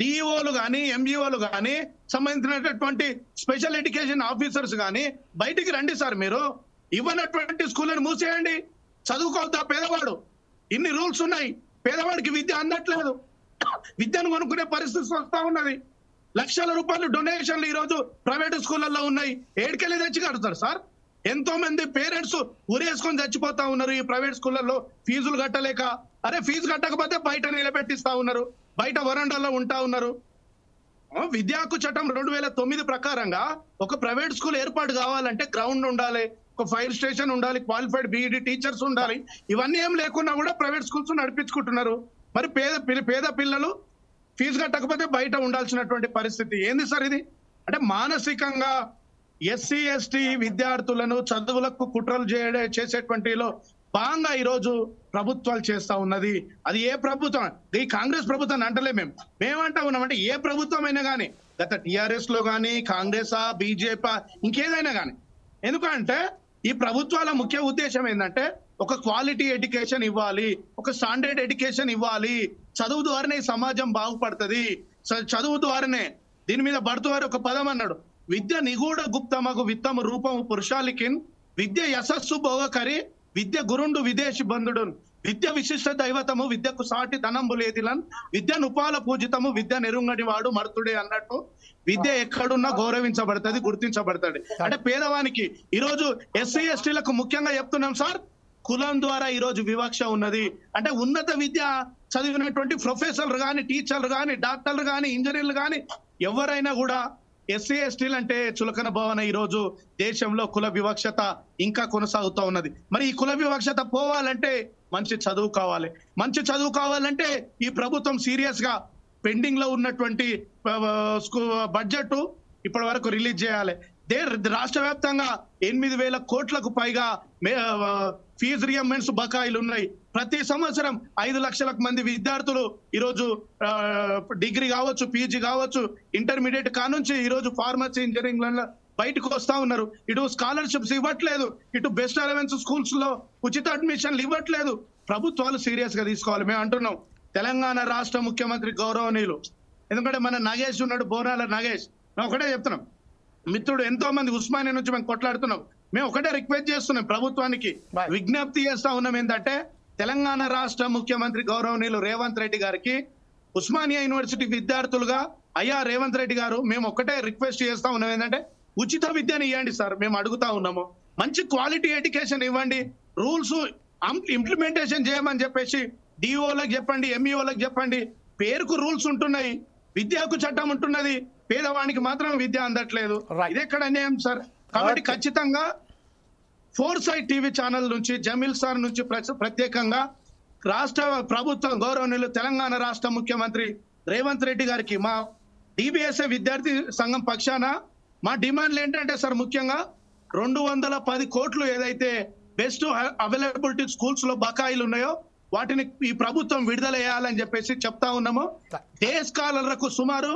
H: డిఈఓలు కానీ, ఎంఈఓలు కానీ, సంబంధించినటువంటి స్పెషల్ ఎడ్యుకేషన్ ఆఫీసర్స్ కానీ బయటికి రండి సార్. మీరు ఇవ్వనటువంటి స్కూళ్ళని మూసేయండి. చదువుకోవద్దా పేదవాడు? ఇన్ని రూల్స్ ఉన్నాయి, పేదవాడికి విద్య అందట్లేదు, విద్యను కొనుక్కునే పరిస్థితి వస్తా ఉన్నది. లక్షల రూపాయలు డొనేషన్లు ఈ రోజు ప్రైవేట్ స్కూళ్ళల్లో ఉన్నాయి. ఏడుకెళ్ళి తెచ్చి కడతారు సార్. ఎంతో మంది పేరెంట్స్ ఉరేసుకొని చచ్చిపోతా ఉన్నారు ఈ ప్రైవేట్ స్కూళ్ళల్లో ఫీజులు కట్టలేక. అరే, ఫీజు కట్టకపోతే బయట నిలబెట్టిస్తా ఉన్నారు, బయట వరండాల్లో ఉంటా ఉన్నారు. విద్యా హక్కు చట్టం 2009 ప్రకారంగా ఒక ప్రైవేట్ స్కూల్ ఏర్పాటు కావాలంటే గ్రౌండ్ ఉండాలి, ఒక ఫైర్ స్టేషన్ ఉండాలి, క్వాలిఫైడ్ బీఈడి టీచర్స్ ఉండాలి. ఇవన్నీ ఏం లేకున్నా కూడా ప్రైవేట్ స్కూల్స్ నడిపించుకుంటున్నారు. మరి పేద పిల్లలు ఫీజు కట్టకపోతే బయట ఉండాల్సినటువంటి పరిస్థితి ఏంది సార్ ఇది? అంటే మానసికంగా ఎస్సీ ఎస్టీ విద్యార్థులను చదువులకు కుట్రలు చేసేటువంటిలో భాగంగా ఈ రోజు ప్రభుత్వాలు చేస్తా ఉన్నది. అది ఏ ప్రభుత్వం? ఈ కాంగ్రెస్ ప్రభుత్వాన్ని అంటలే మేమంటా ఉన్నామంటే ఏ ప్రభుత్వం అయినా కానీ, గత టిఆర్ఎస్ లో కానీ, కాంగ్రెసా, బీజేపీ, ఇంకేదైనా కానీ. ఎందుకంటే ఈ ప్రభుత్వాల ముఖ్య ఉద్దేశం ఏంటంటే ఒక క్వాలిటీ ఎడ్యుకేషన్ ఇవ్వాలి, ఒక స్టాండర్డ్ ఎడ్యుకేషన్ ఇవ్వాలి. చదువు ద్వారానే సమాజం బాగుపడుతుంది. చదువు ద్వారానే. దీని మీద భర్తవారు ఒక పదం అన్నాడు, విద్య నిగూఢ గుప్తమగు విత్తము రూపము పురుషాలికిన్, విద్య యశస్సు భోగకరి, విద్య గురుండు విదేశీ బంధుడు, విద్య విశిష్ట దైవతము, విద్యకు సాటి ధనంబు లేదిలన్, విద్య నుపాల పూజితము, విద్య నెరుంగని వాడు మర్తుడే అన్నట్టు విద్య ఎక్కడున్నా గౌరవించబడుతుంది, గుర్తించబడుతుంది. అంటే పేదవానికి ఈరోజు ఎస్సీ ఎస్టీలకు ముఖ్యంగా చెప్తున్నాం సార్, కులం ద్వారా ఈరోజు వివక్ష ఉన్నది. అంటే ఉన్నత విద్య చదివినటువంటి ప్రొఫెసర్లు కానీ, టీచర్లు కానీ, డాక్టర్లు కానీ, ఇంజనీర్లు కానీ ఎవరైనా కూడా ఎస్సీ ఎస్టీలు అంటే చులకన భావన. ఈరోజు దేశంలో కుల వివక్షత ఇంకా కొనసాగుతూ ఉన్నది. మరి ఈ కుల వివక్షత పోవాలంటే మంచి చదువు కావాలి. మంచి చదువు కావాలంటే ఈ ప్రభుత్వం సీరియస్ గా పెండింగ్ లో ఉన్నటువంటి బడ్జెట్ ఇప్పటి వరకు రిలీజ్ చేయాలి. రాష్ట్ర వ్యాప్తంగా 8,000 కోట్లకు పైగా ఫీజు రియంబర్స్మెంట్స్ బకాయిలు ఉన్నాయి. ప్రతి సంవత్సరం 5 లక్షలకు మంది విద్యార్థులు ఈరోజు డిగ్రీ కావచ్చు, పీజీ కావచ్చు, ఇంటర్మీడియట్ కానుంచి ఈరోజు ఫార్మసీ, ఇంజనీరింగ్ బయటకు వస్తా ఉన్నారు. ఇటు స్కాలర్షిప్స్ ఇవ్వట్లేదు, ఇటు బెస్ట్ అలవెన్స్ స్కూల్స్ లో ఉచిత అడ్మిషన్లు ఇవ్వట్లేదు. ప్రభుత్వాలు సీరియస్ గా తీసుకోవాలి. మేము అంటున్నాం తెలంగాణ రాష్ట్ర ముఖ్యమంత్రి గౌరవనీయులు, ఎందుకంటే మన నగేష్ ఉన్నాడు, బోనాల నగేష్. మేము ఒకటే చెప్తున్నాం, మిత్రుడు ఎంతో మంది ఉస్మానియా నుంచి మేము కొట్లాడుతున్నాం. మేము ఒకటే రిక్వెస్ట్ చేస్తున్నాం, ప్రభుత్వానికి విజ్ఞప్తి చేస్తా ఉన్నాం. ఏంటంటే తెలంగాణ రాష్ట్ర ముఖ్యమంత్రి గౌరవనీయులు రేవంత్ రెడ్డి గారికి ఉస్మానియా యూనివర్సిటీ విద్యార్థులుగా, అయ్యా రేవంత్ రెడ్డి గారు, మేము ఒకటే రిక్వెస్ట్ చేస్తా ఉన్నాం, ఏంటంటే ఉచిత విద్యను ఇవ్వండి సార్. మేము అడుగుతా ఉన్నాము, మంచి క్వాలిటీ ఎడ్యుకేషన్ ఇవ్వండి, రూల్స్ ఇంప్లిమెంటేషన్ చేయమని చెప్పేసి డిఓలకు చెప్పండి, ఎంఈఓలకు చెప్పండి. పేరుకు రూల్స్ ఉంటున్నాయి, విద్యకు చట్టం ఉంటున్నది, పేదవానికి మాత్రం విద్య అందట్లేదు. ఇదెక్కడ అన్యాయం సార్? కాబట్టి ఖచ్చితంగా ఫోర్సైట్ టీవీ ఛానల్ నుంచి జమీల్ సార్ నుంచి ప్రత్యేకంగా రాష్ట్ర ప్రభుత్వం గౌరవనీయులు తెలంగాణ రాష్ట్ర ముఖ్యమంత్రి రేవంత్ రెడ్డి గారికి మా డిబిఎస్ఏ విద్యార్థి సంఘం పక్షాన మా డిమాండ్లు ఏంటంటే సార్, ముఖ్యంగా 210 కోట్లు ఏదైతే బెస్ట్ అవైలబిలిటీ స్కూల్స్ లో బకాయిలు ఉన్నాయో వాటిని ఈ ప్రభుత్వం విడుదల చేయాలని చెప్పేసి చెప్తా ఉన్నాము. డే స్కాలర్లకు సుమారు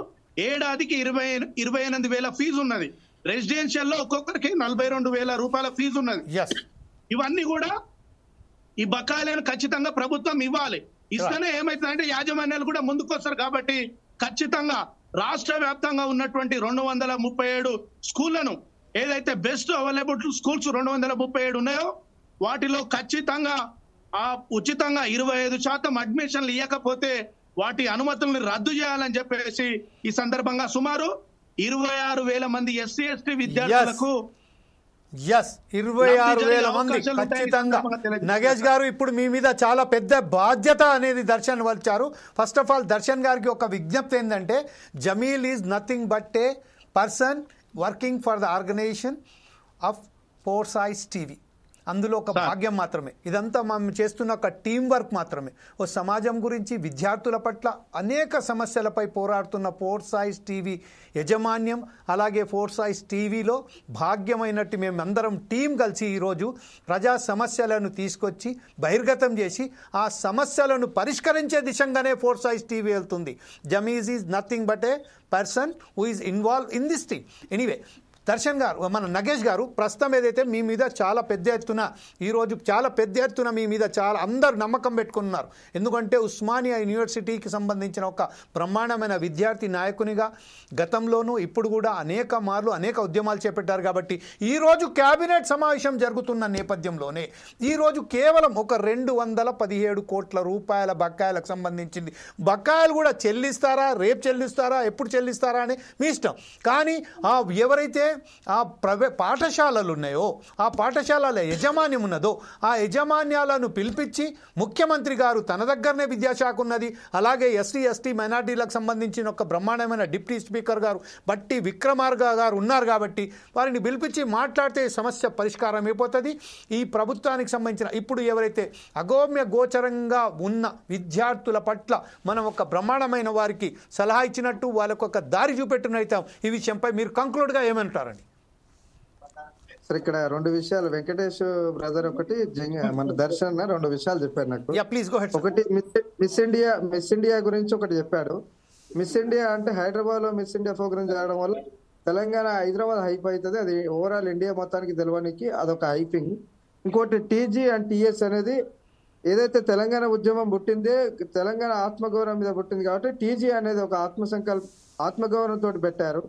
H: ఏడాదికి 28,000 ఫీజు ఉన్నది. రెసిడెన్షియల్ లో ఒక్కొక్కరికి 42,000 రూపాయల ఫీజు ఉన్నది. ఇవన్నీ కూడా ఈ బకాయిలను ఖచ్చితంగా ప్రభుత్వం ఇవ్వాలి. ఇస్తేనే ఏమైతుందంటే యాజమాన్యాలు కూడా ముందుకు వస్తారు. కాబట్టి ఖచ్చితంగా రాష్ట్ర వ్యాప్తంగా ఉన్నటువంటి 237 స్కూళ్లను, ఏదైతే బెస్ట్ అవైలబుల్ స్కూల్స్ 237 ఉన్నాయో వాటిలో ఖచ్చితంగా ఉచితంగా 25% అడ్మిషన్లు ఇవ్వకపోతే వాటి అనుమతుల్ని రద్దు చేయాలని చెప్పేసి ఈ సందర్భంగా సుమారు 26,000 మంది ఎస్సీ ఎస్టీ విద్యార్థులకు
A: 26,000 మంది ఖచ్చితంగా. నగేష్ గారు, ఇప్పుడు మీ మీద చాలా పెద్ద బాధ్యత అనేది దర్శన్ వచ్చారు. ఫస్ట్ ఆఫ్ ఆల్ దర్శన్ గారికి ఒక విజ్ఞప్తి ఏంటంటే, Jameel is nothing but a person working for the organisation of foresight TV. అందులో ఒక భాగ్యం మాత్రమే. ఇదంతా మనం చేస్తున్న ఒక టీం వర్క్ మాత్రమే. ఓ సమాజం గురించి, విద్యార్థుల పట్ల అనేక సమస్యలపై పోరాడుతున్న ఫోర్సైట్ టీవీ యజమాన్యం, అలాగే ఫోర్సైట్ టీవీలో భాగ్యమైనట్టు మేమందరం టీం కలిసి ఈరోజు ప్రజా సమస్యలను తీసుకొచ్చి బహిర్గతం చేసి ఆ సమస్యలను పరిష్కరించే దిశగానే ఫోర్సైట్ టీవీ వెళ్తుంది. జమీజ్ is nothing but a person who is involve in this thing. Anyway, Darshan గారు, మన నగేష్ గారు, ప్రస్తుతం ఏదైతే మీ మీద చాలా పెద్ద ఎత్తున ఈరోజు మీ మీద చాలా అందరు నమ్మకం పెట్టుకున్నారు. ఎందుకంటే ఉస్మానియా యూనివర్సిటీకి సంబంధించిన ఒక బ్రహ్మాండమైన విద్యార్థి నాయకునిగా గతంలోనూ ఇప్పుడు కూడా అనేక ఉద్యమాలు చేపట్టారు. కాబట్టి ఈరోజు క్యాబినెట్ సమావేశం జరుగుతున్న నేపథ్యంలోనే ఈరోజు కేవలం ఒక 217 కోట్ల రూపాయల బకాయిలకు సంబంధించింది. బకాయిలు కూడా చెల్లిస్తారా, రేపు చెల్లిస్తారా, ఎప్పుడు చెల్లిస్తారా అని మీ ఇష్టం. కానీ ఎవరైతే ఆ పాఠశాలలు ఉన్నాయో, ఆ పాఠశాలల యజమాన్యం ఉన్నదో, ఆ యజమాన్యాలను పిలిపించి ముఖ్యమంత్రి గారు తన దగ్గరనే విద్యాశాఖ ఉన్నది, అలాగే ఎస్సీ ఎస్టీ మైనార్టీలకు సంబంధించిన ఒక బ్రహ్మాండమైన డిప్యూటీ స్పీకర్ గారు బట్టి విక్రమార్క గారు ఉన్నారు. కాబట్టి వారిని పిలిపించి మాట్లాడితే సమస్య పరిష్కారం అయిపోతుంది. ఈ ప్రభుత్వానికి సంబంధించిన ఇప్పుడు ఎవరైతే అగమ్య గోచరంగా ఉన్న విద్యార్థుల పట్ల మనం ఒక బ్రహ్మాండమైన వారికి సలహా ఇచ్చినట్టు, వాళ్ళకు ఒక దారి చూపెట్టినైతే ఈ విషయంపై మీరు కంక్లూడ్గా ఏమంటారండి?
G: సార్, ఇక్కడ 2 విషయాలు, వెంకటేష్ బ్రదర్ ఒకటి, మన దర్శన్ 2 విషయాలు చెప్పారు నాకు. ఒకటి మిస్ ఇండియా గురించి ఒకటి చెప్పాడు. మిస్ ఇండియా అంటే హైదరాబాద్ లో మిస్ ఇండియా ప్రోగ్రామ్ జరగడం వల్ల తెలంగాణ, హైదరాబాద్ హైప్ అవుతుంది. అది ఓవరాల్ ఇండియా మొత్తానికి తెలవడానికి అదొక హైపింగ్. ఇంకోటి టీజీ అండ్ టీఎస్ అనేది ఏదైతే తెలంగాణ ఉద్యమం పుట్టిందే తెలంగాణ ఆత్మగౌరవం మీద పుట్టింది కాబట్టి టీజీ అనేది ఒక ఆత్మగౌరవంతో పెట్టారు.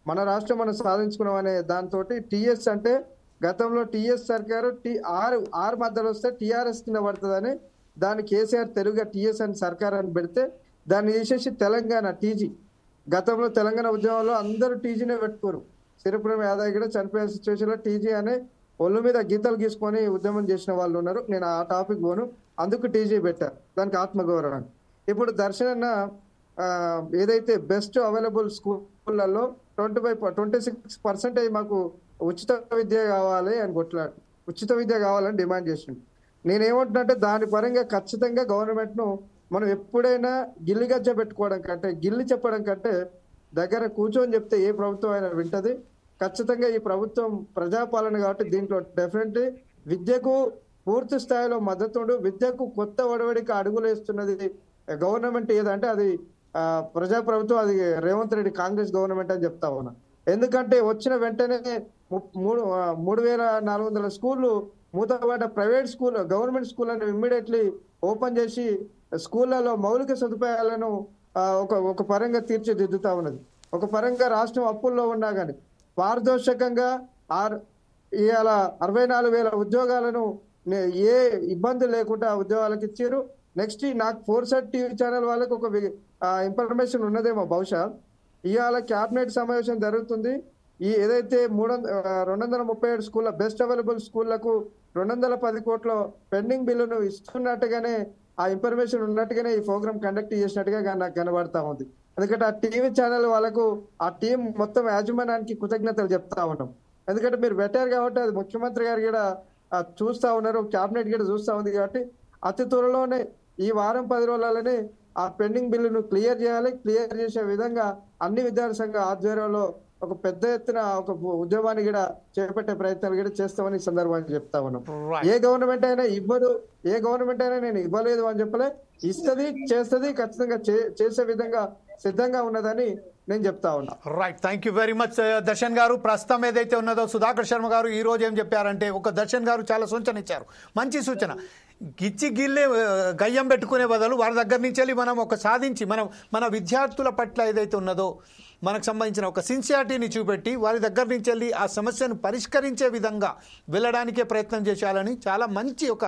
G: మన రాష్ట్రం మనం సాధించుకున్నాం అనే దాంతో టీఎస్ అంటే గతంలో టీఎస్ సర్కారు ఆర్ మధ్యలో వస్తే టీఆర్ఎస్ కింద పడుతుందని దాన్ని కేసీఆర్ తెలుగుగా టీఎస్ అని సర్కార్ అని పెడితే దాన్ని తీసేసి తెలంగాణ టీజీ. గతంలో తెలంగాణ ఉద్యమంలో అందరూ టీజీనే పెట్టుకోరు. సిరిపురం యాదవ్ కూడా చనిపోయిన సిచ్యువేషన్ లో టీజీ అనే ఒళ్ళు మీద గీతలు గీసుకొని ఉద్యమం చేసిన వాళ్ళు ఉన్నారు. నేను ఆ టాపిక్ పోను, అందుకు టీజీ పెట్టారు, దానికి ఆత్మగౌరవం. ఇప్పుడు దర్శన ఏదైతే బెస్ట్ అవైలబుల్ స్కూళ్ళల్లో 26% మాకు ఉచిత విద్య కావాలి అని ఉచిత విద్య కావాలని డిమాండ్ చేసిండు. నేనేమంటున్నా, దాని పరంగా ఖచ్చితంగా గవర్నమెంట్ ను మనం ఎప్పుడైనా గిల్లిగజ్జ పెట్టుకోవడం కంటే, గిల్లి చెప్పడం కంటే దగ్గర కూర్చొని చెప్తే ఏ ప్రభుత్వం అయినా వింటది. ఖచ్చితంగా ఈ ప్రభుత్వం ప్రజాపాలన కాబట్టి దీంట్లో డెఫినెట్లీ విద్యకు పూర్తి స్థాయిలో మద్దతు విద్యకు కొత్త ఒడవడికి అడుగులేస్తున్నది గవర్నమెంట్ ఏదంటే అది ప్రజాప్రభుత్వం, అది రేవంత్ రెడ్డి కాంగ్రెస్ గవర్నమెంట్ అని చెప్తా ఉన్నా. ఎందుకంటే వచ్చిన వెంటనే 3,400 స్కూళ్ళు మూతపడ్డ ప్రైవేట్ స్కూల్, గవర్నమెంట్ స్కూళ్ళని ఇమ్మీడియట్లీ ఓపెన్ చేసి స్కూళ్లలో మౌలిక సదుపాయాలను ఒక పరంగా తీర్చిదిద్దుతా ఉన్నది. ఒక పరంగా రాష్ట్రం అప్పుల్లో ఉన్నా కానీ పారదర్శకంగా ఇవాళ 64,000 ఉద్యోగాలను ఏ ఇబ్బంది లేకుండా ఉద్యోగాలకు ఇచ్చారు. నెక్స్ట్ నాకు 4 టీవీ ఛానల్ వాళ్ళకి ఒక ఇన్ఫర్మేషన్ ఉన్నదేమో బహుశా. ఇవాళ క్యాబినెట్ సమావేశం జరుగుతుంది. ఈ ఏదైతే 237 స్కూళ్ళ బెస్ట్ అవైలబుల్ స్కూళ్లకు 210 కోట్ల పెండింగ్ బిల్లును ఇస్తున్నట్టుగానే ఆ ఇన్ఫర్మేషన్ ఉన్నట్టుగానే ఈ ప్రోగ్రామ్ కండక్ట్ చేసినట్టుగా నాకు కనబడతా ఉంది. ఎందుకంటే ఆ టీవీ ఛానల్ వాళ్ళకు ఆ టీం మొత్తం యాజమాన్యానికి కృతజ్ఞతలు చెప్తా ఉన్నాం. ఎందుకంటే మీరు పెట్టారు కాబట్టి అది ముఖ్యమంత్రి గారు కూడా చూస్తా ఉన్నారు, క్యాబినెట్ కూడా చూస్తా ఉంది. కాబట్టి అతి త్వరలోనే ఈ వారం 10 రోజులలోనే ఆ పెండింగ్ బిల్లును క్లియర్ చేయాలి. క్లియర్ చేసే విధంగా అన్ని విద్యార్థి సంఘ ఆధ్వర్యంలో ఒక పెద్ద ఎత్తున ఒక ఉద్యమాన్ని కూడా చేపట్టే ప్రయత్నాలు కూడా చేస్తామని సందర్భంగా చెప్తా ఉన్నాం. ఏ గవర్నమెంట్ అయినా ఇవ్వదు, ఏ గవర్నమెంట్ అయినా నేను ఇవ్వలేదు అని చెప్పలే, ఇస్తుంది, చేస్తుంది, ఖచ్చితంగా చేసే విధంగా సిద్ధంగా ఉన్నదని నేను చెప్తా ఉన్నా.
A: Right, thank you very much Darshan గారు. ప్రస్తుతం ఏదైతే ఉన్నదో సుధాకర్ శర్మ గారు ఈ రోజు ఏం చెప్పారంటే, ఒక దర్శన్ గారు చాలా సూచన ఇచ్చారు, మంచి సూచన. గిల్లే గయ్యం పెట్టుకునే బదులు వారి దగ్గర నుంచి వెళ్ళి మనం ఒక సాధించి మన విద్యార్థుల పట్ల ఏదైతే ఉన్నదో మనకు సంబంధించిన ఒక సిన్సియారిటీని చూపెట్టి వారి దగ్గర నుంచి వెళ్ళి ఆ సమస్యను పరిష్కరించే విధంగా వెళ్ళడానికే ప్రయత్నం చేయాలని చాలా మంచి ఒక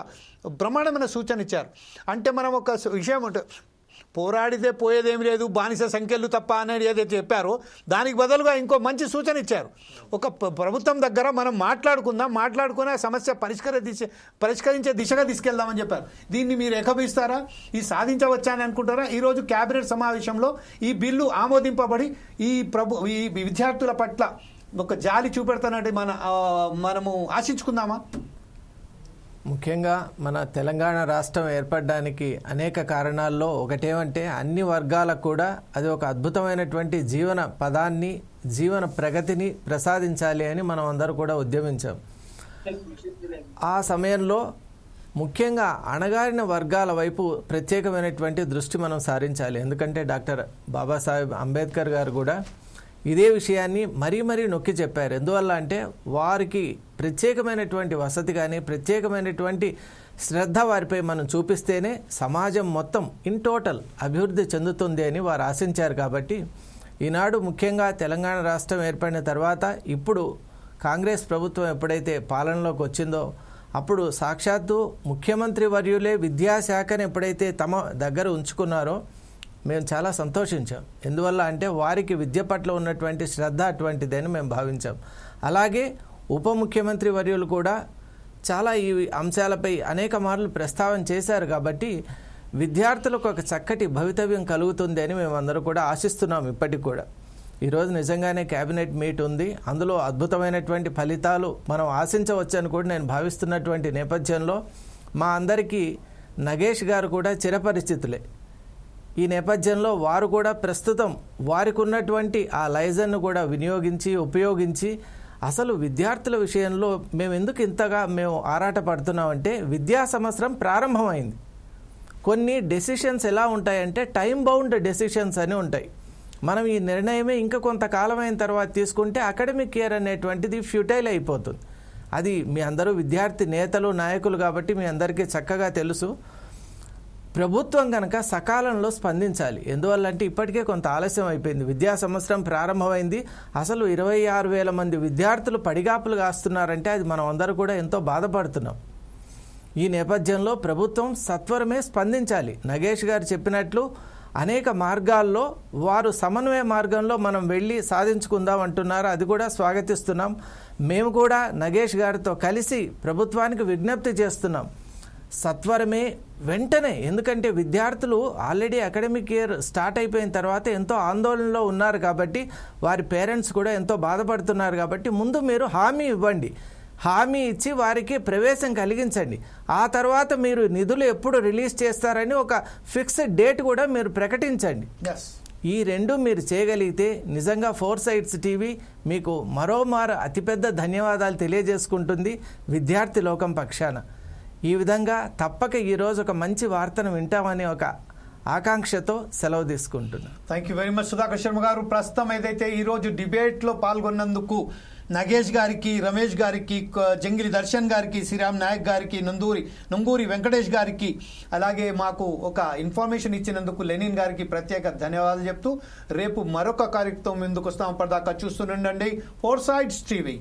A: బ్రహ్మాండమైన సూచన ఇచ్చారు. అంటే మనం ఒక విషయం అంటే పోరాడితే పోయేదేమి లేదు, బానిస సంఖ్యలు తప్ప అనేది ఏదైతే చెప్పారో దానికి బదులుగా ఇంకో మంచి సూచన ఇచ్చారు. ఒక ప్రభుత్వం దగ్గర మనం మాట్లాడుకుని ఆ సమస్య పరిష్కరించే దిశగా తీసుకెళ్దామని చెప్పారు. దీన్ని మీరు ఏకీభవిస్తారా? ఇది సాధించవచ్చా అని అనుకుంటారా? ఈరోజు కేబినెట్ సమావేశంలో ఈ బిల్లు ఆమోదింపబడి ఈ విద్యార్థుల పట్ల ఒక జాలి చూపెడతానంటే మనము ఆశించుకుందామా?
B: ముఖ్యంగా మన తెలంగాణ రాష్ట్రం ఏర్పడడానికి అనేక కారణాల్లో ఒకటేమంటే అన్ని వర్గాలకు కూడా అది ఒక అద్భుతమైనటువంటి జీవన పదాన్ని, జీవన ప్రగతిని ప్రసాదించాలి అని మనం అందరూ కూడా ఉద్యమించాం. ఆ సమయంలో ముఖ్యంగా అణగారిన వర్గాల వైపు ప్రత్యేకమైనటువంటి దృష్టి మనం సారించాలి. ఎందుకంటే డాక్టర్ బాబాసాహెబ్ అంబేద్కర్ గారు కూడా ఇదే విషయాన్ని మరీ నొక్కి చెప్పారు. ఎందువల్ల అంటే వారికి ప్రత్యేకమైనటువంటి వసతి కానీ ప్రత్యేకమైనటువంటి శ్రద్ధ వారిపై మనం చూపిస్తేనే సమాజం మొత్తం ఇన్ టోటల్ అభివృద్ధి చెందుతుంది అని వారు ఆశించారు. కాబట్టి ఈనాడు ముఖ్యంగా తెలంగాణ రాష్ట్రం ఏర్పడిన తర్వాత ఇప్పుడు కాంగ్రెస్ ప్రభుత్వం ఎప్పుడైతే పాలనలోకి వచ్చిందో అప్పుడు సాక్షాత్తు ముఖ్యమంత్రి వర్యులే విద్యాశాఖను ఎప్పుడైతే తమ దగ్గర ఉంచుకున్నారో మేము చాలా సంతోషించాం. ఎందువల్ల అంటే వారికి విద్య పట్ల ఉన్నటువంటి శ్రద్ధ అటువంటిదని మేము భావించాం. అలాగే ఉప ముఖ్యమంత్రి వర్యులు కూడా చాలా ఈ అంశాలపై అనేక మార్లు ప్రస్తావన చేశారు. కాబట్టి విద్యార్థులకు ఒక చక్కటి భవితవ్యం కలుగుతుంది అని మేమందరూ కూడా ఆశిస్తున్నాం. ఇప్పటికి కూడా ఈరోజు నిజంగానే కేబినెట్ మీట్ ఉంది, అందులో అద్భుతమైనటువంటి ఫలితాలు మనం ఆశించవచ్చని కూడా నేను భావిస్తున్నటువంటి నేపథ్యంలో మా అందరికీ నగేష్ గారు కూడా చిరపరిచితులే. ఈ నేపథ్యంలో వారు కూడా ప్రస్తుతం వారికి ఉన్నటువంటి ఆ లైజన్ను కూడా ఉపయోగించి అసలు విద్యార్థుల విషయంలో మేము ఎందుకు ఇంతగా ఆరాట పడుతున్నామంటే విద్యా సంవత్సరం ప్రారంభమైంది. కొన్ని డెసిషన్స్ ఎలా ఉంటాయంటే టైం బౌండ్ డెసిషన్స్ అని ఉంటాయి. మనం ఈ నిర్ణయమే ఇంకా కొంతకాలం అయిన తర్వాత తీసుకుంటే అకాడమిక్ ఇయర్ అనేటువంటిది ఫ్యూటైల్ అయిపోతుంది. అది మీ అందరూ విద్యార్థి నేతలు నాయకులు కాబట్టి మీ అందరికీ చక్కగా తెలుసు. ప్రభుత్వం కనుక సకాలంలో స్పందించాలి. ఎందువల్లంటే ఇప్పటికే కొంత ఆలస్యం అయిపోయింది. విద్యా సంవత్సరం ప్రారంభమైంది, అసలు 26,000 మంది విద్యార్థులు పడిగాపులు కాస్తున్నారంటే అది మనం అందరూ కూడా ఎంతో బాధపడుతున్నాం. ఈ నేపథ్యంలో ప్రభుత్వం సత్వరమే స్పందించాలి. నగేష్ గారు చెప్పినట్లు అనేక మార్గాల్లో వారు సమన్వయ మార్గంలో మనం వెళ్ళి సాధించుకుందాం అంటున్నారు. అది కూడా స్వాగతిస్తున్నాం. మేము కూడా నగేష్ గారితో కలిసి ప్రభుత్వానికి విజ్ఞప్తి చేస్తున్నాం, సత్వరమే వెంటనే. ఎందుకంటే విద్యార్థులు ఆల్రెడీ అకాడమిక్ ఇయర్ స్టార్ట్ అయిపోయిన తర్వాత ఎంతో ఆందోళనలో ఉన్నారు కాబట్టి వారి పేరెంట్స్ కూడా ఎంతో బాధపడుతున్నారు. కాబట్టి ముందు మీరు హామీ ఇవ్వండి, హామీ ఇచ్చి వారికి ప్రవేశం కలిగించండి. ఆ తర్వాత మీరు నిధులు ఎప్పుడు రిలీజ్ చేస్తారని ఒక ఫిక్స్డ్ డేట్ కూడా మీరు ప్రకటించండి. ఈ రెండు మీరు చేయగలిగితే నిజంగా 4 సైట్స్ టీవీ మీకు మరోమారు అతిపెద్ద ధన్యవాదాలు తెలియజేసుకుంటుంది విద్యార్థి లోకం పక్షాన. ఈ విధంగా తప్పక ఈరోజు ఒక మంచి వార్తను వింటామని ఒక ఆకాంక్షతో సెలవు తీసుకుంటున్నాను.
A: Thank you very much Sudhakar Sharma గారు. ప్రస్తుతం ఏదైతే ఈరోజు డిబేట్లో పాల్గొన్నందుకు నగేష్ గారికి, రమేష్ గారికి, జంగిలి దర్శన్ గారికి, శ్రీరామ్ నాయక్ గారికి, నంగూరి వెంకటేష్ గారికి, అలాగే మాకు ఒక ఇన్ఫర్మేషన్ ఇచ్చినందుకు లెనిన్ గారికి ప్రత్యేక ధన్యవాదాలు చెప్తూ రేపు మరొక కార్యక్రమం ముందుకు వస్తాం. అప్పటిదాకా చూస్తుండండి ఫోర్ సైడ్స్ టీవీ.